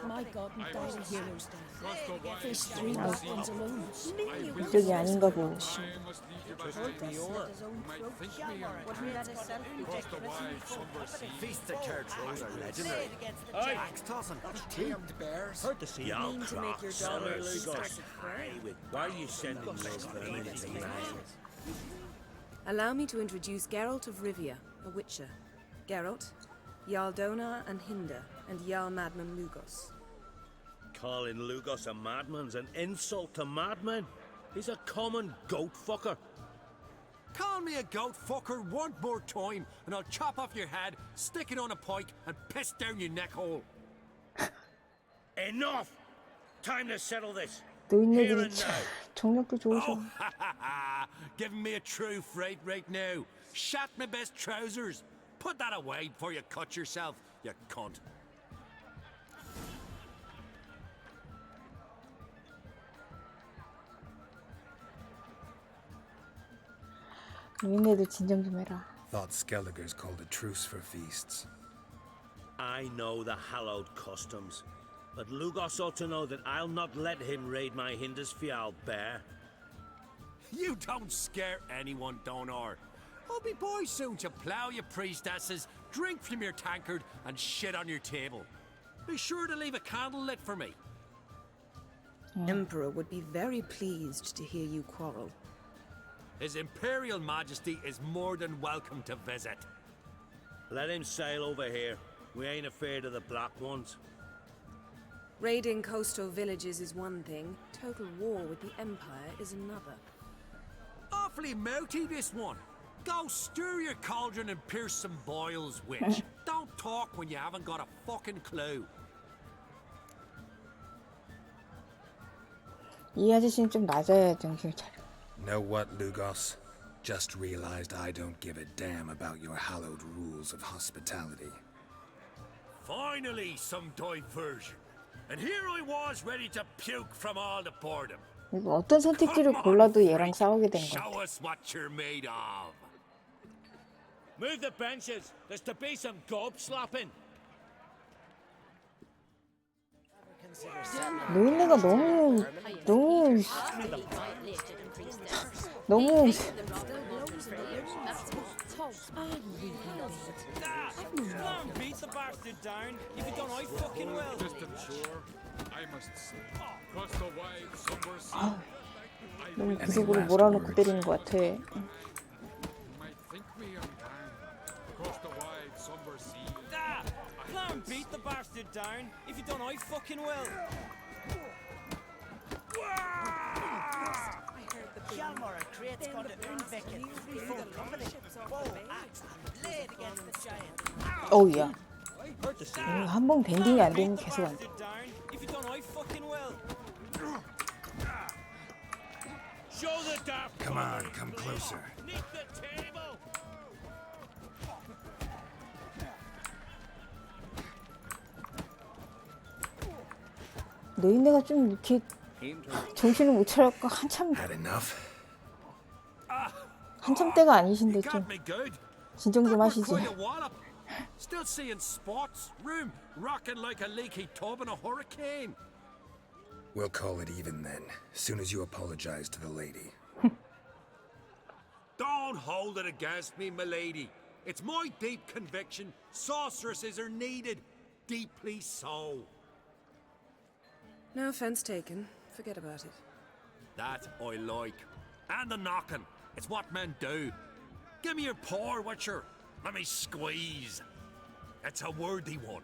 My God, we died a hero's death. Face 3 ones alone. 이쪽이 아닌가 보고. Feast the Chartreuse are legendary. Axe tossing, tamed bears. Heard the sea. Y'all To make your crocs, daughter Lugos. Why are you sending those vermin to man? Allow me to introduce Geralt of Rivia, a witcher. Geralt, Jarl Donar and Hinder, and Jarl Madman Lugos. Calling Lugos a madman's an insult to madmen. He's a common goat fucker. Call me a goat fucker one more time, and I'll chop off your head, stick it on a pike, and piss down your neck hole. Enough! Time to settle this. 노인네들이 참 정력도 좋으셔. Oh, ha ha ha! Giving me a true fright right now. Shat my best trousers. Put that away before you cut yourself, you cunt. 노인네들 진정 좀 해라. Thought Skellige's called a truce for feasts. I know the hallowed customs, but Lugos ought to know that I'll not let him raid my Hindisfial bear. You don't scare anyone, Donar. I'll be boy soon to plough your priestesses, drink from your tankard, and shit on your table. Be sure to leave a candle lit for me. Emperor would be very pleased to hear you quarrel. His Imperial Majesty is more than welcome to visit. Let him sail over here. We ain't afraid of the black ones. Raiding coastal villages is one thing. Total war with the Empire is another. Awfully mouty, this one. Go stir your cauldron and pierce some boils, witch. Don't talk when you haven't got a fucking clue. 이 아저씨는 좀 낮아야 정신을 차려. Know what, Lugos? Just realized I don't give a damn about your hallowed rules of hospitality. Finally, some diversion. And here I was ready to puke from all the boredom. 이거 어떤 선택지를 골라도 얘랑 싸우게 된 것 같아. Show us what you're made of. Move the benches. There's to be some gob slapping. 노인네가 너무 Beat the bastard down. If you don't, I fucking will. Distant shore, I must say. Across the wide somber sea. 아, 너무 구석으로 몰아놓고 때리는 것 같아. You might think me unkind. Across the wide somber sea. Clown, beat the bastard down. If you don't, I fucking will. Hjalmar and Krait's gone to Unviken, 3-4 company. Whoa, axe, blade against the giant. 어우야. 한 번 밴딩이 안 되면 계속 안 돼. If you don't, I fucking will. Show the dark. Come Come on, come closer. 노인네가 좀 이렇게 정신을 못 차려갖고 한참 때가 아니신데 좀 진정 좀 하시지. Still seeing spots. Room rocking like a leaky tub in a hurricane. We'll call it even then, soon as you apologize to the lady. Don't hold it against me, milady. It's my deep conviction sorceresses are needed. Deeply so. No offense taken. Forget about it. That I like. And the knocking. It's what men do. Give me your paw, Witcher. Let me squeeze. It's a worthy one.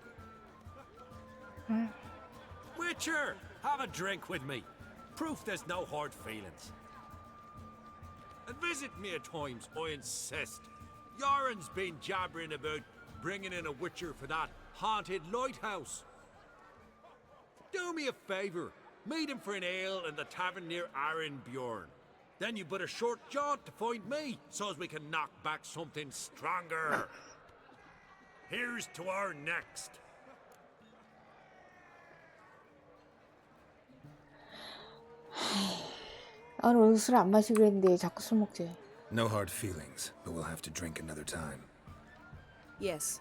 Witcher, have a drink with me. Proof there's no hard feelings. And visit me at times, I insist. Yoren's been jabbering about bringing in a Witcher for that haunted lighthouse. Do me a favour. Meet him for an ale in the tavern near Arenbjorn. Then you but a short jaunt to find me, so's we can knock back something stronger. Here's to our next. 아, 오늘 술 안 마시기로 했는데 자꾸 술 먹지. No hard feelings, but we'll have to drink another time. Yes.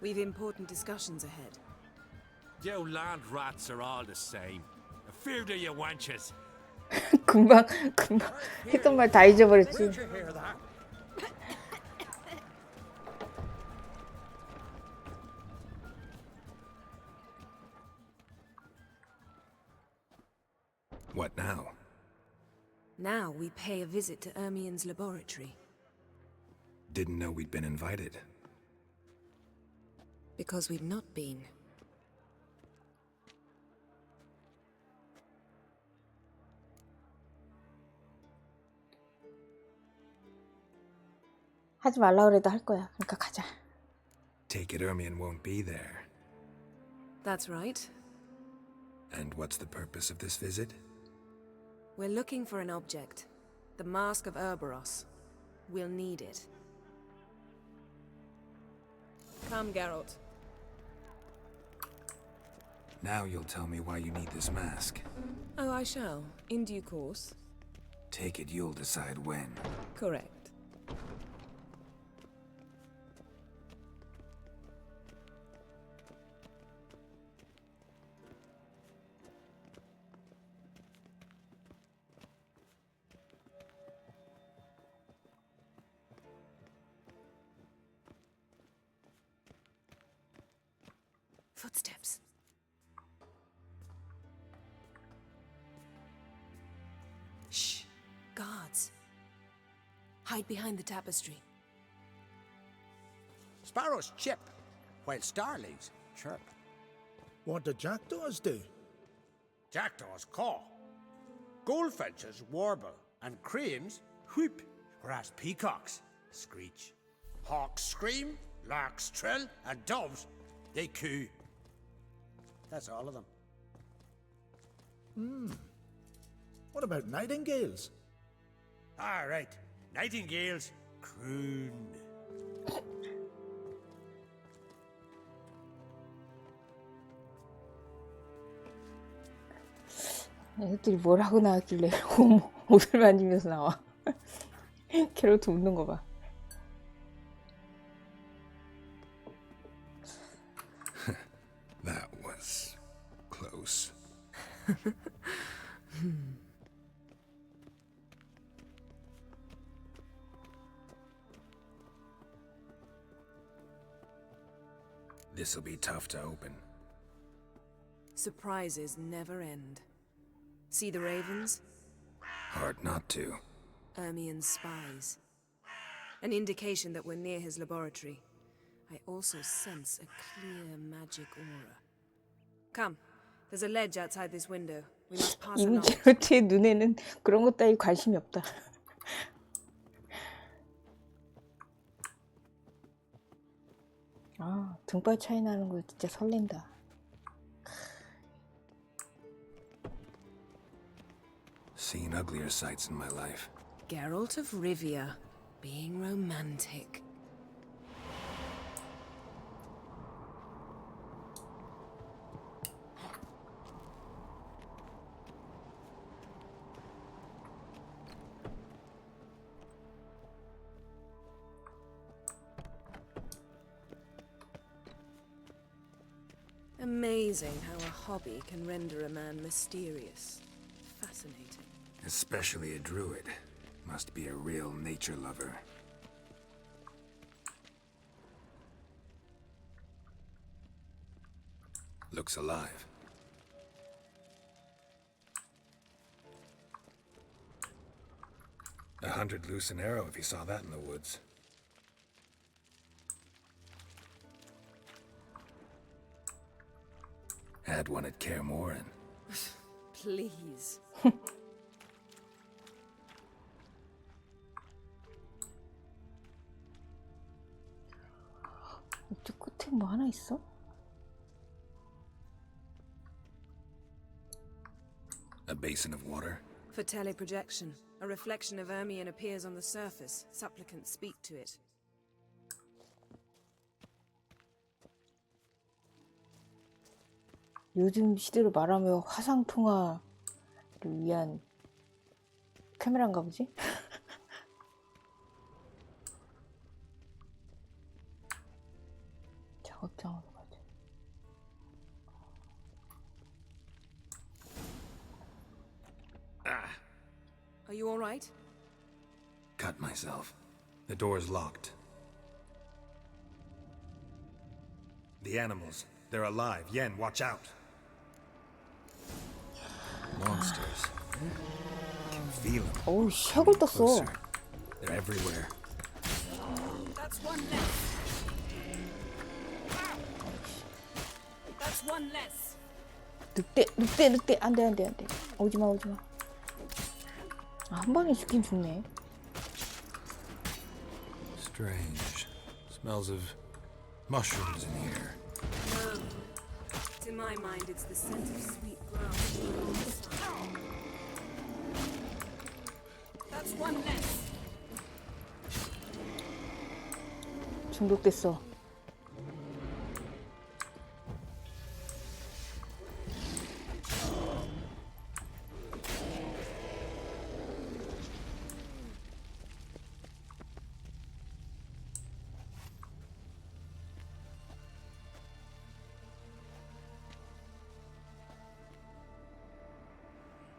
We've important discussions ahead. You land rats are all the same. Feared of you wenches. 금방 했던 말 다 잊어버렸지. What now? Now we pay a visit to Ermien's laboratory. Didn't know we'd been invited. Because we've not been. 하지 말라 그래도 할 거야. 그러니까 가자. Take it Ermien won't be there. That's right. And what's the purpose of this visit? We're looking for an object. The Mask of Urboros. We'll need it. Come, Geralt. Now you'll tell me why you need this mask. Oh, I shall. In due course. Take it you'll decide when. Correct. Footsteps. Shh. Guards. Hide behind the tapestry. Sparrows chip, while starlings chirp. What do jackdaws do? Jackdaws caw. Goldfinches warble, and cranes whoop, whereas peacocks screech. Hawks scream, larks trill, and doves, they coo. That's all of them. What about nightingales? All right, nightingales croon. 애들이 뭘 하고 나왔길래 옷을 만지면서 나와. 캐럿 웃는 거 봐. That was close. This'll be tough to open. Surprises never end. See the ravens? Hard not to. Ermien's spies. An indication that we're near his laboratory. I also sense a clear magic aura. Come, there's a ledge outside this window. We must pass 이미 along. 캐럿의 눈에는 그런 것 따위 관심이 없다. 아, 등발 차이 나는 거 진짜 설렌다. Seen uglier sights in my life. Geralt of Rivia, being romantic. Amazing how a hobby can render a man mysterious. Fascinating. Especially a druid. Must be a real nature lover. Looks alive. A 100 loose an arrow if he saw that in the woods. Had one at Kaer Morhen. Please. 이쪽 끝에 뭐 하나 있어? A basin of water. For teleprojection, a reflection of Ermion appears on the surface. Supplicants speak to it. 요즘 시대로 말하면 화상통화를 위한 카메라인가 보지? 작업장으로 가자. Are you all right? Cut myself. The door's locked. The animals, they're alive. Yen, watch out. Monsters. I can feel them. 어우, 샥을 떴어. Closer. They're everywhere. That's one less. That's one less. 늑대. 안 돼. 오지마. 아, 한 방에 죽긴 죽네. Strange. Smells of mushrooms in here. No. To my mind, it's the scent of sweet grass. That's one less. 중독됐어.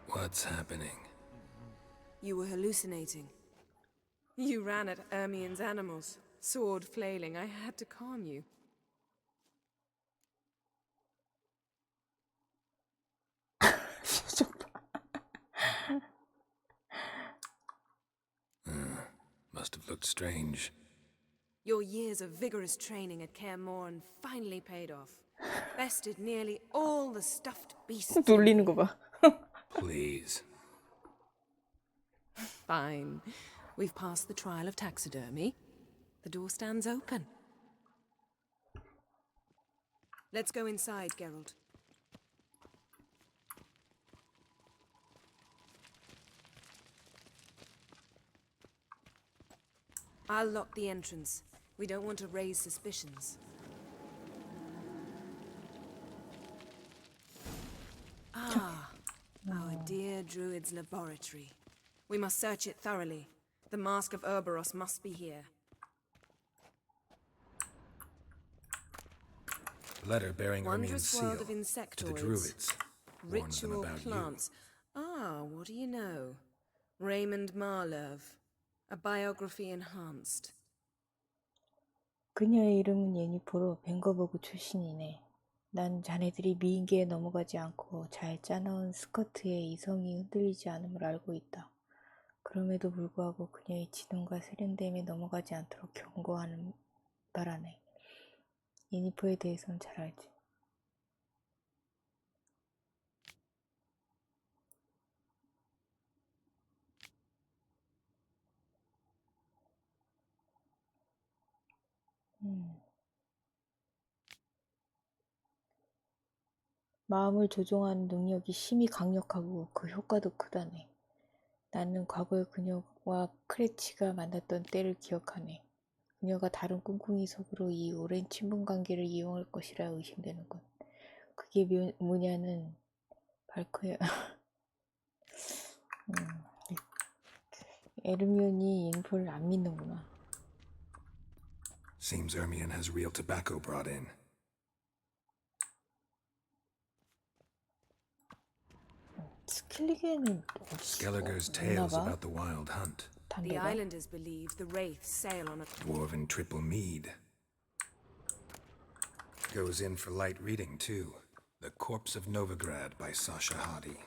What's happening? You were hallucinating. You ran at Ermion's animals, sword flailing. I had to calm you. Must have looked strange. Your years of vigorous training at Kaer Morhen finally paid off. Bested nearly all the stuffed beasts. 놀리는 거 봐. Please. Fine. We've passed the trial of taxidermy. The door stands open. Let's go inside, Geralt. I'll lock the entrance. We don't want to raise suspicions. Ah, our dear druid's laboratory. We must search it thoroughly. The Mask of Ouroboros must be here. Letter bearing Ermion's Wondrous world seal of to the insectoids. druids. Warns them Ritual about plants. Ah, what do you know? Raymond Marlove. A biography enhanced. 그녀의 이름은 예니퍼로 벵거버그 출신이네. 난 자네들이 미인계에 넘어가지 않고 잘 짜놓은 스커트에 이성이 흔들리지 않음을 알고 있다. 그럼에도 불구하고 그녀의 지능과 세련됨에 넘어가지 않도록 경고하는 바라네. 예니퍼에 대해서는 잘 알지. 마음을 조종하는 능력이 심히 강력하고 그 효과도 크다네. 나는 과거에 와 크레치가 만났던 때를 기억하네. 그녀가 다른 꿍꿍이 속으로 이 오랜 친분 관계를 이용할 것이라 의심되는군. 그게 뭐냐는 발코야. 에르미온이 예니퍼를 안 믿는구나. Seems Ermion has real tobacco brought in. 스켈리게에는 Skellige's tales about the wild hunt. The islanders believe the wraiths sail on a Dwarven triple mead. Goes in for light reading, too. The Corpse of Novigrad by Sasha Hadi.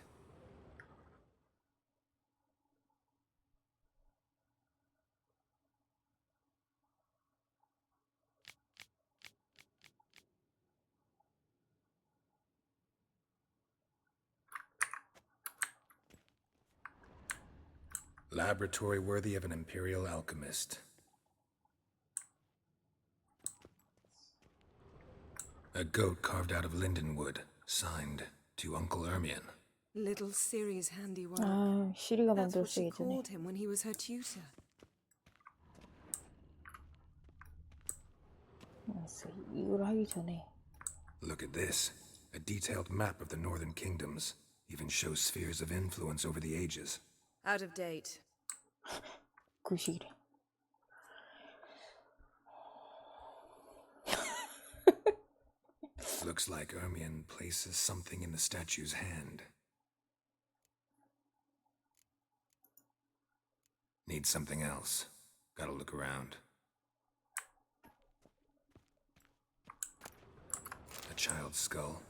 Laboratory worthy of an imperial alchemist. A goat carved out of lindenwood, signed to Uncle Ermion. little Ciri's handiwork. 아, 시리가 That's what 만들었어 she 예전에. called him when he was her tutor. 알았어, 이걸 하기 전에. Look at this. A detailed map of the northern kingdoms. Even shows spheres of influence over the ages. Out of date. 구식이래. Looks like Ermion places something in the statue's hand. Need something else. Gotta look around. A child's skull.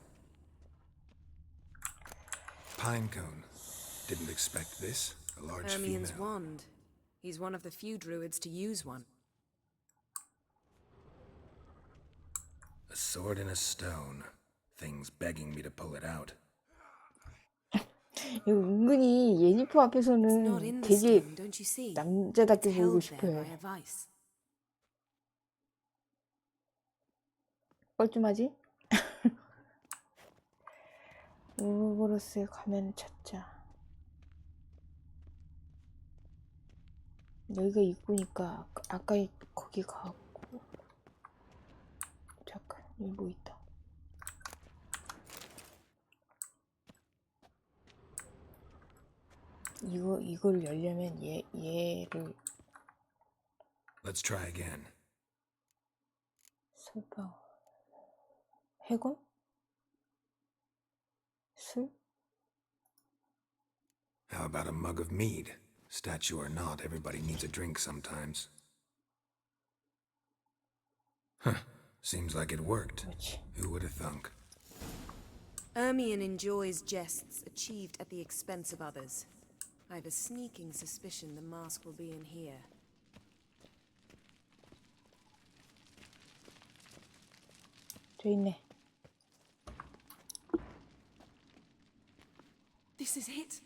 Pine cone. Didn't expect this. A large Ermion's female. wand. He's one of the few druids to use one. A sword and a stone. Things begging me to pull it out. 이거 은근히 예니퍼 앞에서는 되게 남자답게 보이고 싶어요. 뻘쭘하지? 오로보로스의 가면을 찾자. 여기가 입구니까 아까 거기 가고. 잠깐, 여기 뭐 있다. 이걸 열려면 얘를. Let's try again. 설방. 해골? 술? How about a mug of mead? Statue or not, everybody needs a drink sometimes. Huh. Seems like it worked. Who would have thunk? Ermion enjoys jests achieved at the expense of others. I have a sneaking suspicion the mask will be in here. 저 있네. This is it.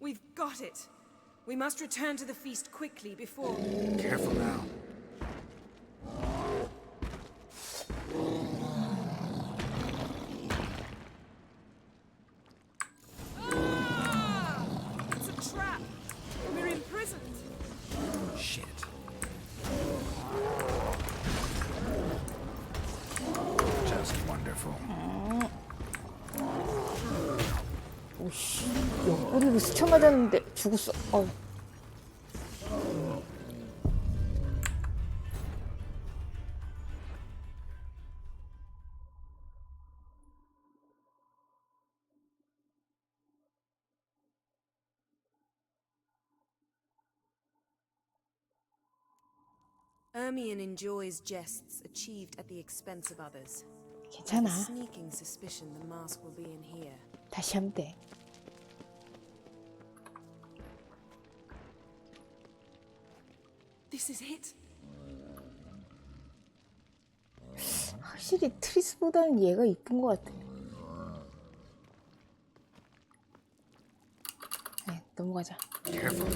We've got it. We must return to the feast quickly before... Careful now. It's a trap. We're imprisoned. Shit. Just wonderful. 오씨, 옆구리로 스쳐 맞았는데 죽었어. Ermion enjoys jests achieved at the expense of others. 괜찮아. I have a sneaking suspicion the mask will be in here. 다시 하면 돼. This is it. 확실히 트리스보다는 얘가 이쁜 것 같아. 네, 넘어가자. Careful.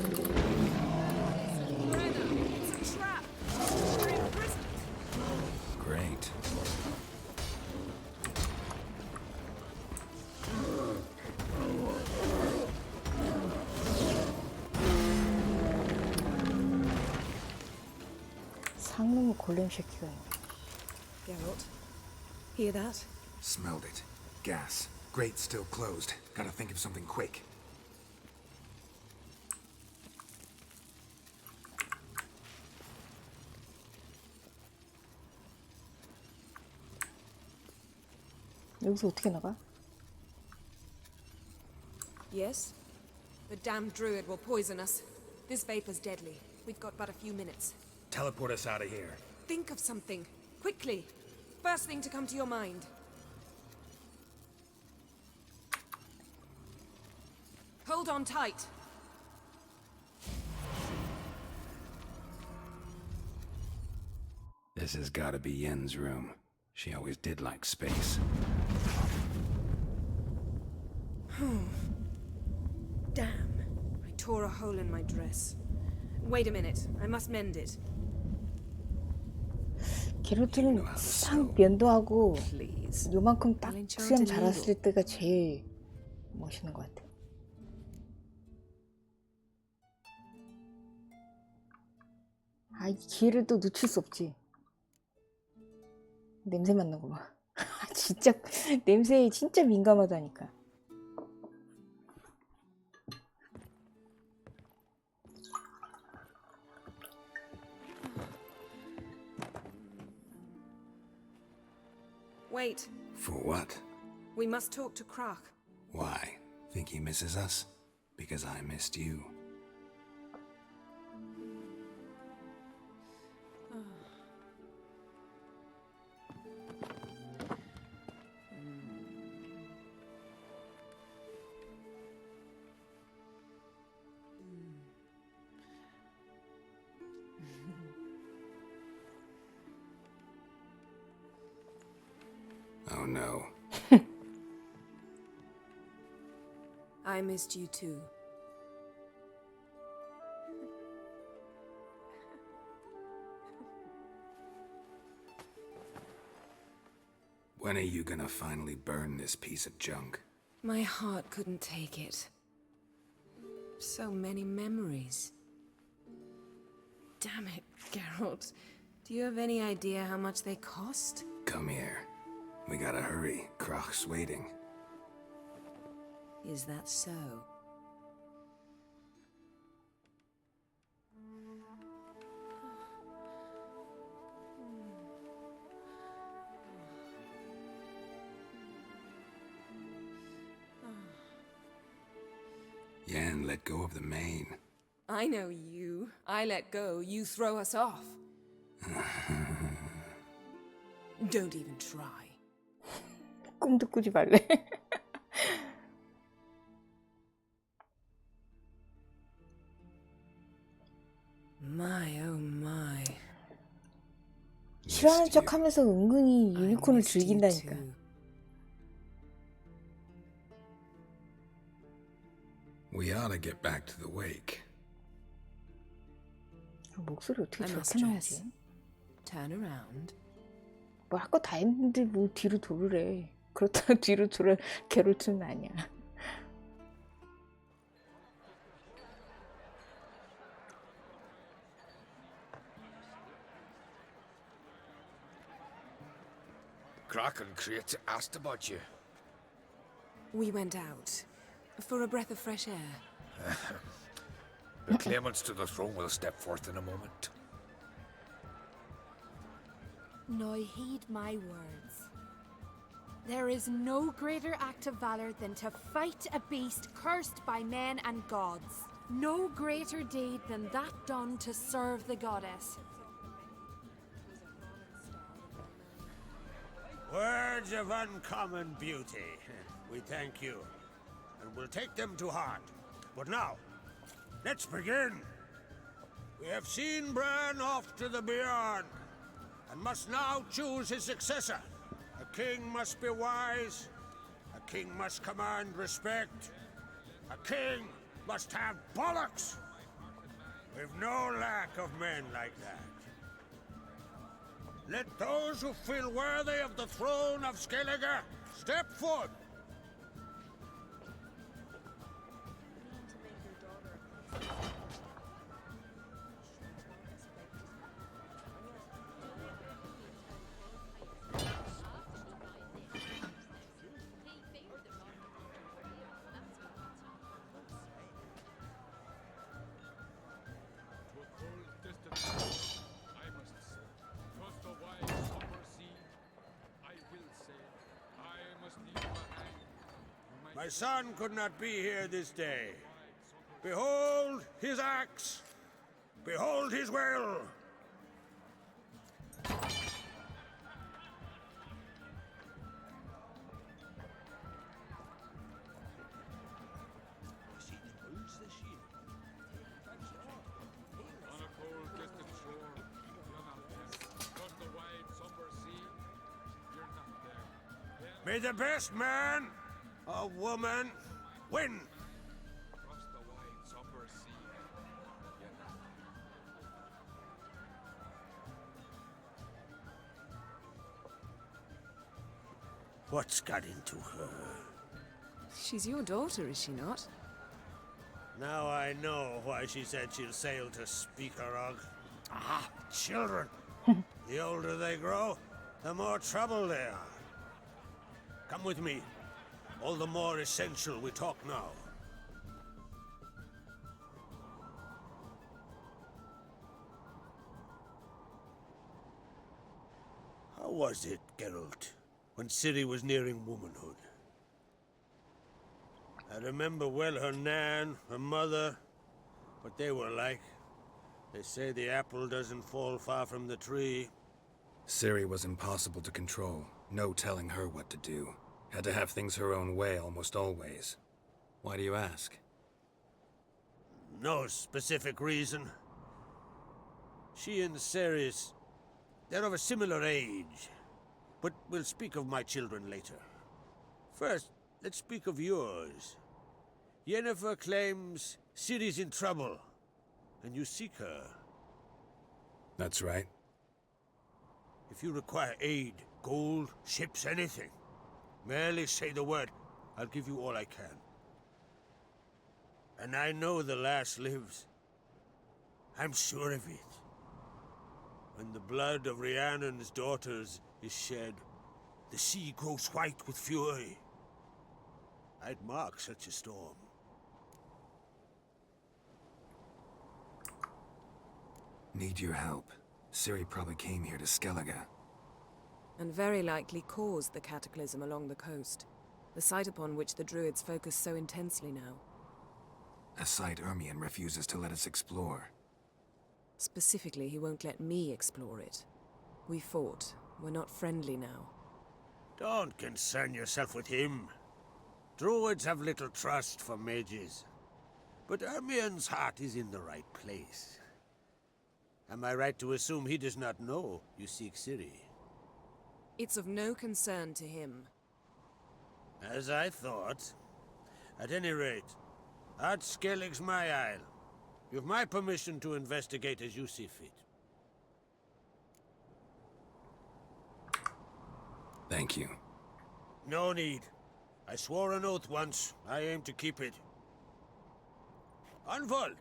골렘 새끼가 있네. Geralt, hear that? Smelled it. Gas. Grate still closed. Gotta think of something quick. 여기서 어떻게 나가? Yes? The damned druid will poison us. This vapor's deadly. We've got but a few minutes. Teleport us out of here. Think of something. Quickly. First thing to come to your mind. Hold on tight. This has gotta be Yen's room. She always did like space. Damn. I tore a hole in my dress. Wait a minute. I must mend it. 게롤트는 싹 면도하고 요만큼 딱 수염 자랐을 때가 제일 멋있는 것 같아. 아, 이 기회를 또 놓칠 수 없지. 냄새 맡는 거 봐. 진짜 냄새에 진짜 민감하다니까. Wait. For what? We must talk to Krak. Why? Think he misses us? Because I missed you. Oh no. I missed you too. When are you gonna finally burn this piece of junk? My heart couldn't take it. So many memories. Damn it, Geralt. Do you have any idea how much they cost? Come here. We gotta hurry. Krach's waiting. Is that so? Yen let go of the mane. I know you. I let go, you throw us off. Don't even try. 꿈도 꾸지 말래. My oh my. 싫어하는 척하면서 은근히 유니콘을 즐긴다니까. We ought to get back to the wake. 목소리 어떻게 저렇게 나오지? Turn around. 뭐 할 거 다 했는데 뭐 뒤로 돌으래. 그렇다고 뒤로 돌아 게롤트는 아니야. Kraken Crate asked about you. We went out for a breath of fresh air. The claimants to the throne will step forth in a moment. Now heed my words. There is no greater act of valor than to fight a beast cursed by men and gods. No greater deed than that done to serve the goddess. Words of uncommon beauty. We thank you, and we'll take them to heart. But now, let's begin. We have seen Bran off to the beyond, and must now choose his successor. A king must be wise. A king must command respect. A king must have bollocks. We've no lack of men like that. Let those who feel worthy of the throne of Skellige step forth. My son could not be here this day. Behold his axe! Behold his will! May the best man or woman win! What's got into her? She's your daughter, is she not? Now I know why she said she'll sail to Speakerog. Ah, children. The older they grow, the more trouble they are. Come with me. All the more essential we talk now. How was it, Geralt, when Ciri was nearing womanhood? I remember well her nan, her mother, what they were like. They say the apple doesn't fall far from the tree. Ciri was impossible to control. No telling her what to do. Had to have things her own way almost always. Why do you ask? No specific reason. She and Ceres, they're of a similar age. But we'll speak of my children later. First, let's speak of yours. Yennefer claims Ciri's in trouble, and you seek her. That's right. If you require aid, gold, ships, anything, merely say the word. I'll give you all I can. And I know the lass lives. I'm sure of it. When the blood of Rhiannon's daughters is shed, the sea grows white with fury. I'd mark such a storm. Need your help. Ciri probably came here to Skellige. And very likely caused the cataclysm along the coast, the site upon which the Druids focus so intensely now. A site Ermion refuses to let us explore. Specifically, he won't let me explore it. We fought. We're not friendly now. Don't concern yourself with him. Druids have little trust for mages. But Ermion's heart is in the right place. Am I right to assume he does not know you seek Ciri? It's of no concern to him. As I thought. At any rate, Ard Skellig's my isle. You've my permission to investigate as you see fit. Thank you. No need. I swore an oath once. I aim to keep it. Anvald!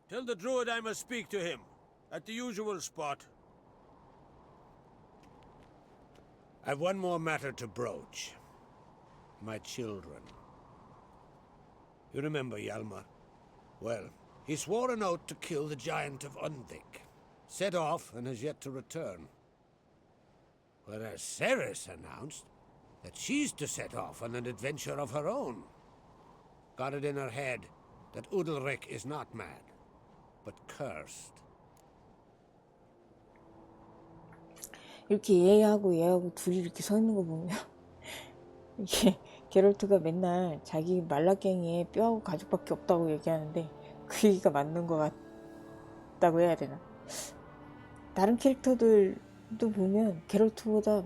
Tell the druid I must speak to him. At the usual spot. I've one more matter to broach. My children. You remember Hjalmar? Well, he swore an oath to kill the giant of Undvik. Set off and has yet to return. Whereas Ceres announced that she's to set off on an adventure of her own. Got it in her head that Udalric is not mad, but cursed. 이렇게 얘하고 둘이 이렇게 서 있는 거 보면 이게 게롤트가 맨날 자기 말라깽이에 뼈하고 가죽밖에 없다고 얘기하는데 그 얘기가 맞는 것 같다고 해야 되나? 다른 캐릭터들도 보면 게롤트보다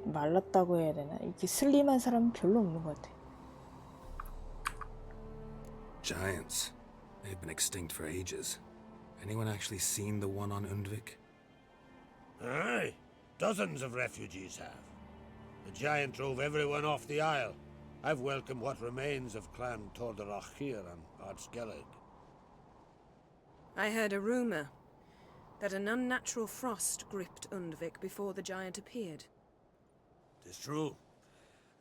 말랐다고 해야 되나? 이렇게 슬림한 사람은 별로 없는 것 같아. Giants. They've been extinct for ages. Anyone actually seen the one on Undvik? Aye, dozens of refugees have. The giant drove everyone off the isle. I've welcomed what remains of Clan Tordarach here on Ard Skellig. I heard a rumor that an unnatural frost gripped Undvik before the giant appeared. It's true.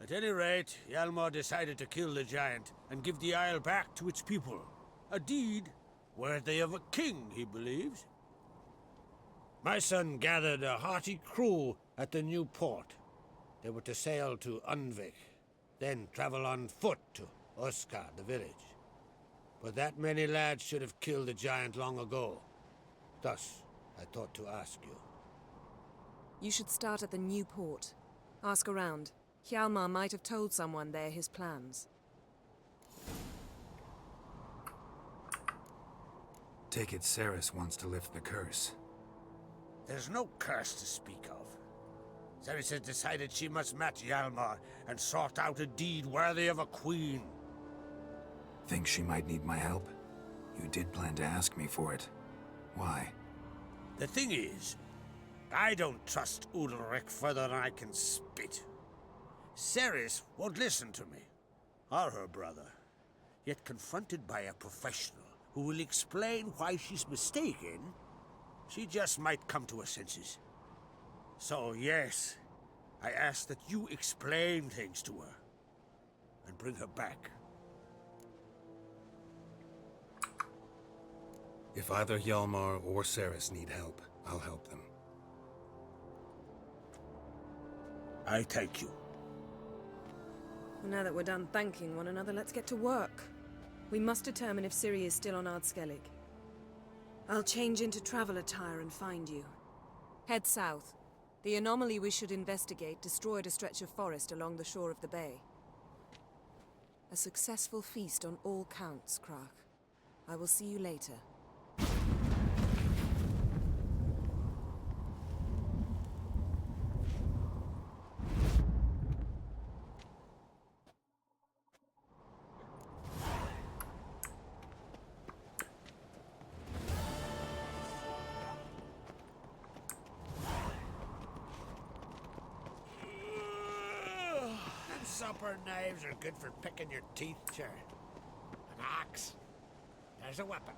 At any rate, Hjalmar decided to kill the giant and give the isle back to its people. A deed worthy of a king, he believes. My son gathered a hearty crew at the new port. They were to sail to Undvik. then travel on foot to Oscar, the village. But that many lads should have killed the giant long ago. Thus, I thought to ask you. You should start at the new port. Ask around. Hjalmar might have told someone there his plans. Take it Ceres wants to lift the curse. There's no curse to speak of. Ceres has decided she must match Hjalmar and sort out a deed worthy of a queen. Think she might need my help? You did plan to ask me for it. Why? The thing is, I don't trust Udalric further than I can spit. Ceres won't listen to me, or her brother. Yet confronted by a professional who will explain why she's mistaken, she just might come to her senses. So yes, I ask that you explain things to her, and bring her back. If either Hjalmar or Ceres need help, I'll help them. I thank you. Well, now that we're done thanking one another, let's get to work. We must determine if Ciri is still on Ardskellig. I'll change into travel attire and find you. Head south. The anomaly we should investigate destroyed a stretch of forest along the shore of the bay. A successful feast on all counts, Krach. I will see you later. Supper knives are good for picking your teeth, sure. An axe. There's a weapon.